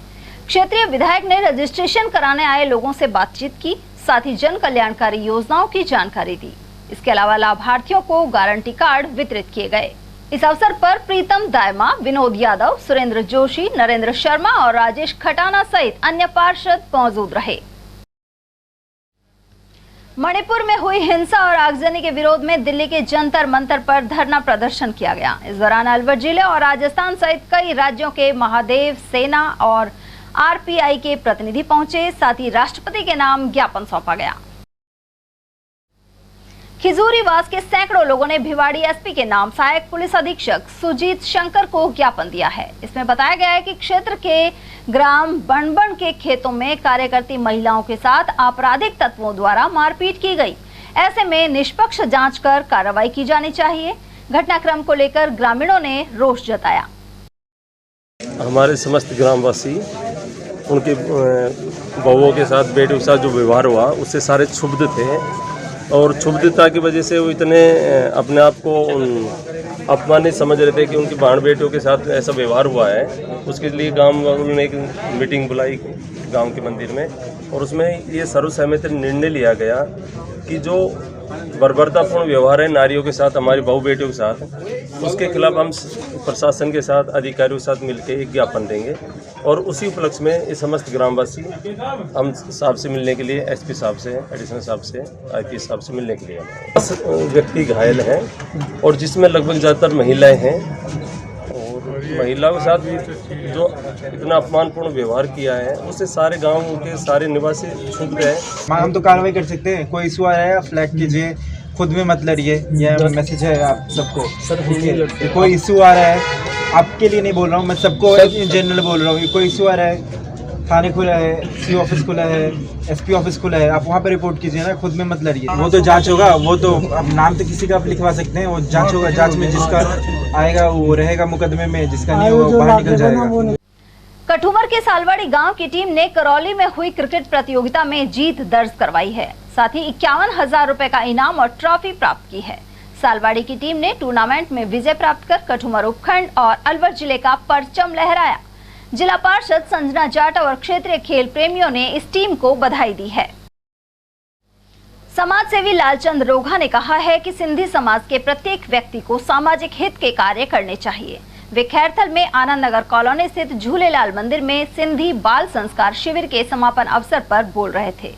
क्षेत्रीय विधायक ने रजिस्ट्रेशन कराने आए लोगों से बातचीत की, साथ ही जन कल्याणकारी योजनाओं की जानकारी दी। इसके अलावा लाभार्थियों को गारंटी कार्ड वितरित किए गए। इस अवसर पर प्रीतम दायमा, विनोद यादव, सुरेंद्र जोशी, नरेंद्र शर्मा और राजेश खटाना सहित अन्य पार्षद मौजूद रहे। मणिपुर में हुई हिंसा और आगजनी के विरोध में दिल्ली के जंतर मंतर पर धरना प्रदर्शन किया गया। इस दौरान अलवर जिले और राजस्थान सहित कई राज्यों के महादेव सेना और RPI के प्रतिनिधि पहुंचे, साथ ही राष्ट्रपति के नाम ज्ञापन सौंपा गया। खिजूरीवास के सैकड़ों लोगों ने भिवाड़ी SP के नाम सहायक पुलिस अधीक्षक सुजीत शंकर को ज्ञापन दिया है। इसमें बताया गया है कि क्षेत्र के ग्राम बनबन के खेतों में कार्यकर्ती महिलाओं के साथ आपराधिक तत्वों द्वारा मारपीट की गई। ऐसे में निष्पक्ष जांच कर कार्रवाई की जानी चाहिए। घटनाक्रम को लेकर ग्रामीणों ने रोष जताया। हमारे समस्त ग्रामवासी उनके बहुओं के साथ, बेटों के साथ जो व्यवहार हुआ उससे सारे क्षुब्ध थे और क्षुब्धता की वजह से वो इतने अपने आप को अपमानित समझ रहे थे कि उनकी बहन बेटियों के साथ ऐसा व्यवहार हुआ है। उसके लिए गांव वालों ने एक मीटिंग बुलाई गांव के मंदिर में और उसमें ये सर्वसहमति निर्णय लिया गया कि जो बर्बरतापूर्ण व्यवहार है नारियों के साथ, हमारी बहू बेटियों के साथ, उसके खिलाफ हम प्रशासन के साथ, अधिकारियों के साथ मिलकर एक ज्ञापन देंगे और उसी उपलक्ष्य में ये समस्त ग्रामवासी हम साहब से मिलने के लिए, SP साहब से, एडिशनल साहब से, IPS साहब से मिलने के लिए 10 व्यक्ति घायल हैं और जिसमें लगभग ज़्यादातर महिलाएं हैं और महिलाओं के साथ जो इतना अपमानपूर्ण व्यवहार किया है उससे सारे गाँव के सारे निवासी क्षुब्ध हैं। हम तो कार्रवाई कर सकते हैं। कोई इशू आ रहा है आप फ्लैग कीजिए, खुद में मत लड़िए। यह मैसेज है आप सबको। कोई इशू आ रहा है, आपके लिए नहीं बोल रहा हूँ, मैं सबको जनरल बोल रहा हूँ। कोई इशू आ रहा है, थाने खुला है, CO ऑफिस खुला है, SP ऑफिस खुला है, आप वहाँ पर रिपोर्ट कीजिए ना, खुद में मत लड़िए। वो तो जांच होगा, वो तो अब नाम तो किसी का आप लिखवा सकते हैं, वो जांच होगा। जांच में जिसका आएगा वो रहेगा मुकदमे में, जिसका नहीं होगा बाहर निकल जाएगा। कठुमर के सालवाड़ी गांव की टीम ने करौली में हुई क्रिकेट प्रतियोगिता में जीत दर्ज करवाई है। साथ ही 51,000 रुपए का इनाम और ट्रॉफी प्राप्त की है। सालवाड़ी की टीम ने टूर्नामेंट में विजय प्राप्त कर कठुमर उपखंड और अलवर जिले का परचम लहराया। जिला पार्षद संजना जाटव और क्षेत्रीय खेल प्रेमियों ने इस टीम को बधाई दी है। समाजसेवी लालचंद रोघा ने कहा है कि सिंधी समाज के प्रत्येक व्यक्ति को सामाजिक हित के कार्य करने चाहिए। वे खैरथल में आनंद नगर कॉलोनी स्थित झूलेलाल मंदिर में सिंधी बाल संस्कार शिविर के समापन अवसर पर बोल रहे थे।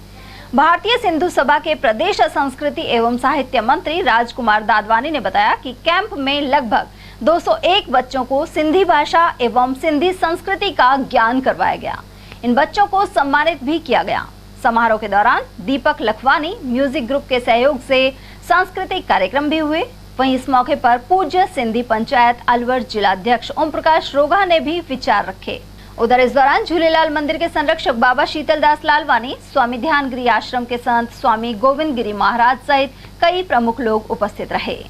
भारतीय सिंधु सभा के प्रदेश संस्कृति एवं साहित्य मंत्री राजकुमार दादवानी ने बताया कि कैंप में लगभग 201 बच्चों को सिंधी भाषा एवं सिंधी संस्कृति का ज्ञान करवाया गया। इन बच्चों को सम्मानित भी किया गया। समारोह के दौरान दीपक लखवानी म्यूजिक ग्रुप के सहयोग से सांस्कृतिक कार्यक्रम भी हुए। वहीं इस मौके पर पूज्य सिंधी पंचायत अलवर जिलाध्यक्ष ओम प्रकाश रोघा ने भी विचार रखे। उधर इस दौरान झूलेलाल मंदिर के संरक्षक बाबा शीतलदास लालवानी, स्वामी ध्यानगिरी आश्रम के संत स्वामी गोविंद गिरी महाराज सहित कई प्रमुख लोग उपस्थित रहे।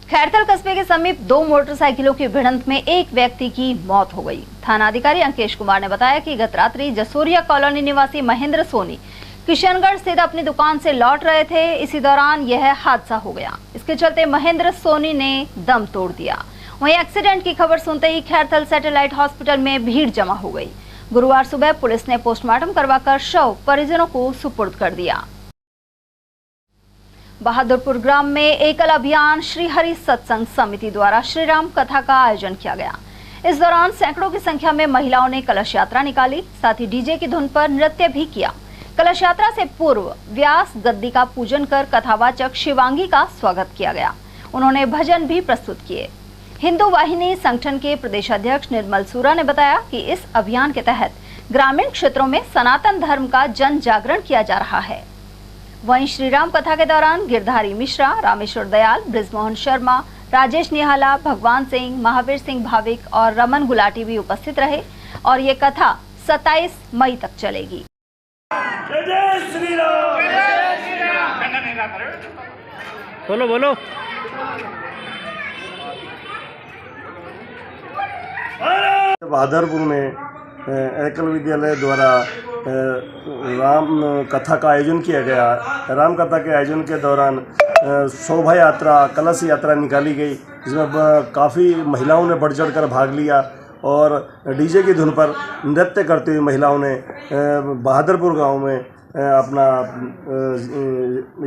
खैरथल कस्बे के समीप 2 मोटरसाइकिलों की भिड़ंत में एक व्यक्ति की मौत हो गई। थाना अधिकारी अंकेश कुमार ने बताया कि गत रात्रि जसोरिया कॉलोनी निवासी महेंद्र सोनी किशनगढ़ स्थित अपनी दुकान से लौट रहे थे। इसी दौरान यह हादसा हो गया। इसके चलते महेंद्र सोनी ने दम तोड़ दिया। वहीं एक्सीडेंट की खबर सुनते ही खैरथल सैटेलाइट हॉस्पिटल में भीड़ जमा हो गई। गुरुवार सुबह पुलिस ने पोस्टमार्टम करवाकर शव परिजनों को सुपुर्द कर दिया। बहादुरपुर ग्राम में एकल अभियान श्री हरि सत्संग समिति द्वारा श्री राम कथा का आयोजन किया गया। इस दौरान सैकड़ों की संख्या में महिलाओं ने कलश यात्रा निकाली, साथ ही डीजे की धुन पर नृत्य भी किया। कलश यात्रा से पूर्व व्यास गद्दी का पूजन कर कथावाचक शिवांगी का स्वागत किया गया। उन्होंने भजन भी प्रस्तुत किए। हिंदू वाहिनी संगठन के प्रदेशाध्यक्ष निर्मल सूरा ने बताया कि इस अभियान के तहत ग्रामीण क्षेत्रों में सनातन धर्म का जन जागरण किया जा रहा है। वहीं श्री राम कथा के दौरान गिरधारी मिश्रा, रामेश्वर दयाल, ब्रिजमोहन शर्मा, राजेश निहाला, भगवान सिंह, महावीर सिंह भाविक और रमन गुलाटी भी उपस्थित रहे और ये कथा 27 मई तक चलेगी। बोलो बोलो। बहादुरपुर में एकल विद्यालय द्वारा राम कथा का आयोजन किया गया। राम कथा के आयोजन के दौरान शोभा यात्रा, कलश यात्रा निकाली गई, जिसमें काफ़ी महिलाओं ने बढ़ चढ़ कर भाग लिया और डीजे की धुन पर नृत्य करते हुए महिलाओं ने बहादुरपुर गांव में अपना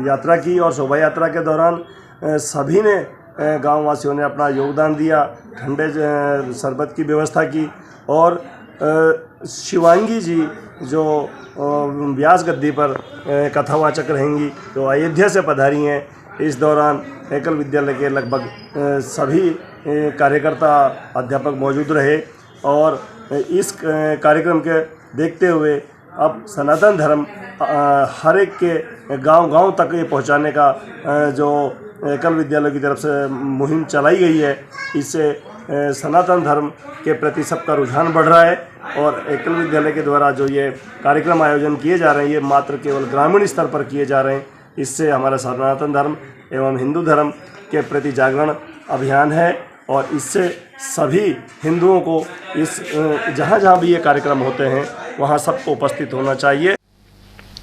यात्रा की और शोभा यात्रा के दौरान सभी ने गांव वासियों ने अपना योगदान दिया। ठंडे शरबत की व्यवस्था की और शिवांगी जी जो व्यास गद्दी पर कथावाचक रहेंगी, जो अयोध्या से पधारी हैं। इस दौरान एकल विद्यालय के लगभग सभी कार्यकर्ता अध्यापक मौजूद रहे और इस कार्यक्रम के देखते हुए अब सनातन धर्म हर एक के गांव-गांव तक ये पहुंचाने का जो एकल विद्यालय की तरफ से मुहिम चलाई गई है, इससे सनातन धर्म के प्रति सबका रुझान बढ़ रहा है और एकल विद्यालय के द्वारा जो ये कार्यक्रम आयोजन किए जा रहे हैं, ये मात्र केवल ग्रामीण स्तर पर किए जा रहे हैं। इससे हमारा सनातन धर्म एवं हिंदू धर्म के प्रति जागरण अभियान है और इससे सभी हिंदुओं को इस जहाँ भी ये कार्यक्रम होते हैं वहाँ सबको उपस्थित होना चाहिए।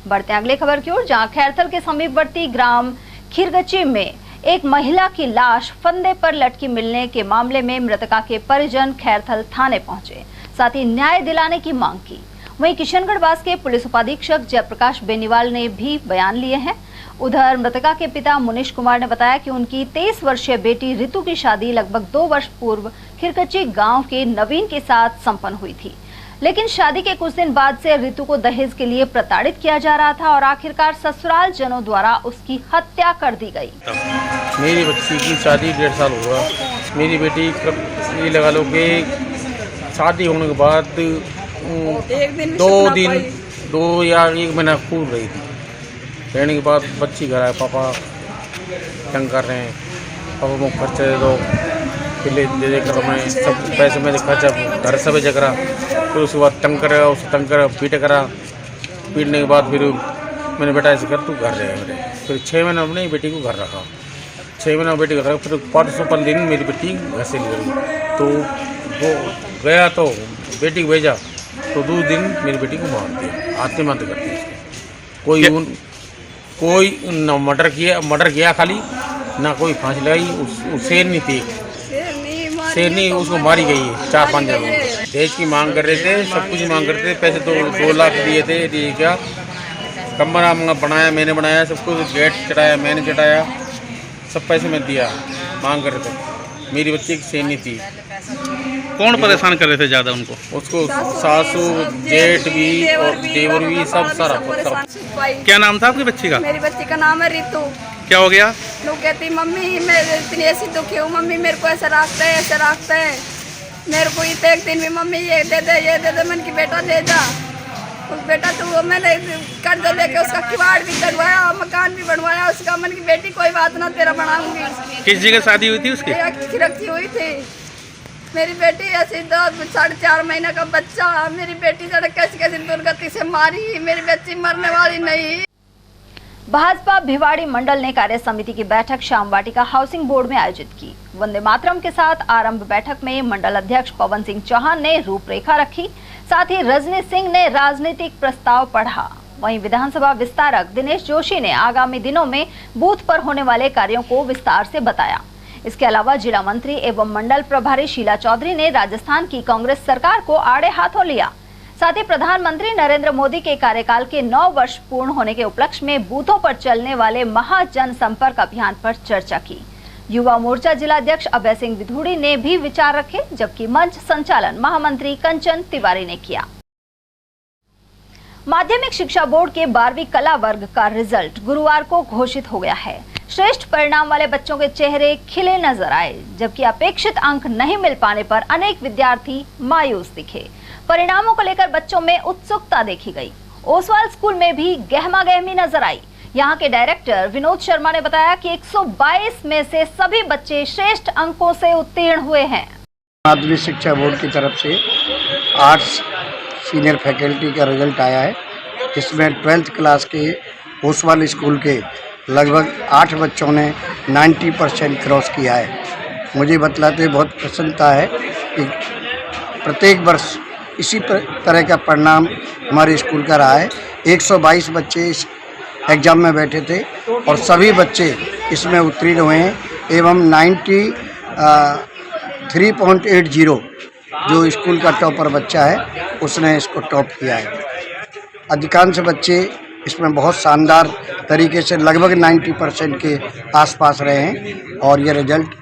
बढ़ते अगले खबर की ओर, जहाँ खैरथल के समीपवर्ती ग्राम खीरगची में एक महिला की लाश फंदे पर लटकी मिलने के मामले में मृतका के परिजन खैरथल थाने पहुंचे, साथ ही न्याय दिलाने की मांग की। वहीं किशनगढ़ के पुलिस उपाधीक्षक जयप्रकाश बेनीवाल ने भी बयान लिए हैं। उधर मृतका के पिता मुनीश कुमार ने बताया कि उनकी 23 वर्षीय बेटी रितु की शादी लगभग 2 वर्ष पूर्व खिरकची गांव के नवीन के साथ संपन्न हुई थी, लेकिन शादी के कुछ दिन बाद से रितु को दहेज के लिए प्रताड़ित किया जा रहा था और आखिरकार ससुराल जनों द्वारा उसकी हत्या कर दी गई। मेरी बच्ची की शादी 1.5 साल हुआ। मेरी बेटी ये लगा लो कि शादी होने के बाद 2 या 1 महीना खूब रही थी। रहने के बाद बच्ची घर आए, पापा तंग कर रहे हैं, पापा मुझे खर्चे दे दो, फिर दे देकर मैं सब पैसे में खर्चा घर सब जगह। फिर उसके बाद तंग करेगा, उसको तंग करा, पीटने के बाद फिर मैंने बेटा ऐसे कर तू घर रहेगा मेरे। फिर 6 महीने अपनी बेटी को घर रखा, 6 महीने बेटी को रखा। फिर 5-5 दिन मेरी बेटी घर से निकल गई, तो वो गया तो बेटी को भेजा तो 2 दिन मेरी बेटी को मार दिया, आत्महत्या कर दी। कोई न मर्डर किया खाली, ना कोई फांसी लगाई। शेरनी थी, शेरनी उसको मारी गई है 4-5 जगह। दहेज की मांग कर रहे थे, सब कुछ मांग करते थे। पैसे 2 लाख दिए थे, दिए क्या कमरा बनाया, मैंने बनाया, सबको गेट चढ़ाया, मैंने चढ़ाया, सब पैसे मैं दिया, मांग कर रहे थे। मेरी बच्ची की सेनी थी। कौन परेशान कर रहे थे ज़्यादा उनको? उसको सासू, जेठ भी और देवर भी, सब सारा सब। क्या नाम था आपकी बच्ची का? मेरी बच्ची का नाम है रितु। क्या हो गया? वो कहती मम्मी मैं इतनी ऐसी दुखी हूँ, मम्मी मेरे को ऐसा रखता है, ऐसा रखता है, मेरे को इतने एक दिन भी मम्मी ये दे दे, मैंने की बेटा दे जा। उस बेटा तो वो मैंने कर्जा लेके उसका किवाड़ भी करवाया, मकान भी बनवाया उसका। मैंने की बेटी कोई बात ना, तेरा बनाऊंगी। किस जगह शादी हुई थी उसकी? रखी हुई थी। मेरी बेटी ऐसी 4.5 महीने का बच्चा, मेरी बेटी सड़क कैसी दुर्गति से मारी, मेरी बच्ची मरने वाली नहीं। भाजपा भिवाड़ी मंडल ने कार्य समिति की बैठक श्याम वाटिका हाउसिंग बोर्ड में आयोजित की। वंदे मातरम के साथ आरंभ बैठक में मंडल अध्यक्ष पवन सिंह चौहान ने रूपरेखा रखी, साथ ही रजनी सिंह ने राजनीतिक प्रस्ताव पढ़ा। वहीं विधानसभा विस्तारक दिनेश जोशी ने आगामी दिनों में बूथ पर होने वाले कार्यों को विस्तार से बताया। इसके अलावा जिला मंत्री एवं मंडल प्रभारी शीला चौधरी ने राजस्थान की कांग्रेस सरकार को आड़े हाथों लिया। साथ ही प्रधानमंत्री नरेंद्र मोदी के कार्यकाल के 9 वर्ष पूर्ण होने के उपलक्ष्य में बूथों पर चलने वाले महाजन संपर्क अभियान पर चर्चा की। युवा मोर्चा जिला अध्यक्ष अभय सिंह विधूड़ी ने भी विचार रखे, जबकि मंच संचालन महामंत्री कंचन तिवारी ने किया। माध्यमिक शिक्षा बोर्ड के 12वीं कला वर्ग का रिजल्ट गुरुवार को घोषित हो गया है। श्रेष्ठ परिणाम वाले बच्चों के चेहरे खिले नजर आए, जबकि अपेक्षित अंक नहीं मिल पाने पर अनेक विद्यार्थी मायूस दिखे। परिणामों को लेकर बच्चों में उत्सुकता देखी गई। ओसवाल स्कूल में भी गहमा गहमी नजर आई। यहाँ के डायरेक्टर विनोद शर्मा ने बताया कि 122 में से सभी बच्चे श्रेष्ठ अंकों से उत्तीर्ण हुए हैं। माध्यमिक शिक्षा बोर्ड की तरफ से आर्ट्स सीनियर फैकल्टी का रिजल्ट आया है, जिसमें 12th क्लास के ओसवाल स्कूल के लगभग 8 बच्चों ने 90% क्रॉस किया है। मुझे बतलाते बहुत प्रसन्नता है कि प्रत्येक वर्ष इसी तरह का परिणाम हमारे स्कूल का रहा है। 122 बच्चे इस एग्ज़ाम में बैठे थे और सभी बच्चे इसमें उत्तीर्ण हुए हैं एवं 93.80 जो स्कूल का टॉपर बच्चा है उसने इसको टॉप किया है। अधिकांश बच्चे इसमें बहुत शानदार तरीके से लगभग 90% के आसपास रहे हैं और ये रिजल्ट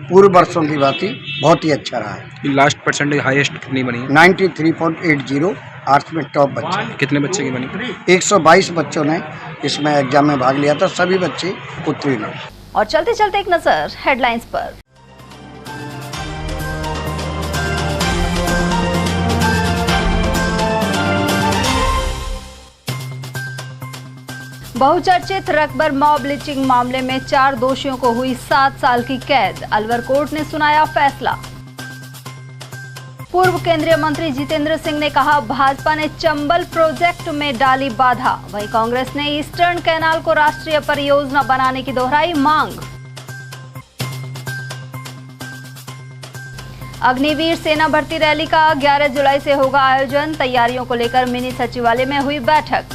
पूर्व वर्षों की बात ही बहुत ही अच्छा रहा है। लास्ट परसेंटेज हाईएस्ट कितनी बनी? 93.80 आर्ट्स में टॉप बच्चे। कितने बच्चे की बनी? 122 बच्चों ने इसमें एग्जाम में भाग लिया था, सभी बच्चे उत्तीर्ण। और चलते चलते एक नजर हेडलाइंस पर। बहुचर्चित रकबर मॉब लिंचिंग मामले में 4 दोषियों को हुई 7 साल की कैद। अलवर कोर्ट ने सुनाया फैसला। पूर्व केंद्रीय मंत्री जितेंद्र सिंह ने कहा, भाजपा ने चंबल प्रोजेक्ट में डाली बाधा। वहीं कांग्रेस ने ईस्टर्न कैनाल को राष्ट्रीय परियोजना बनाने की दोहराई मांग। अग्निवीर सेना भर्ती रैली का 11 जुलाई से होगा आयोजन। तैयारियों को लेकर मिनी सचिवालय में हुई बैठक।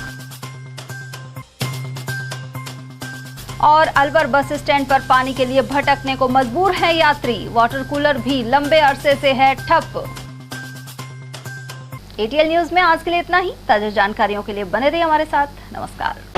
और अलवर बस स्टैंड पर पानी के लिए भटकने को मजबूर है यात्री। वाटर कूलर भी लंबे अरसे से है ठप। एटीएल न्यूज में आज के लिए इतना ही। ताजा जानकारियों के लिए बने रहिए हमारे साथ। नमस्कार।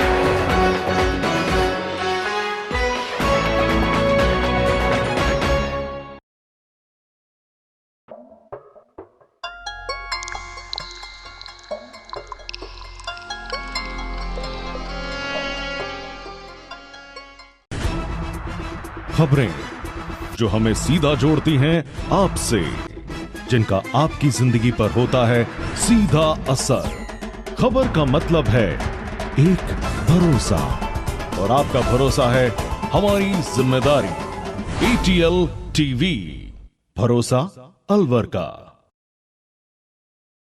खबरें जो हमें सीधा जोड़ती हैं आपसे, जिनका आपकी जिंदगी पर होता है सीधा असर। खबर का मतलब है एक भरोसा, और आपका भरोसा है हमारी जिम्मेदारी। एटीएल टीवी, भरोसा अलवर का।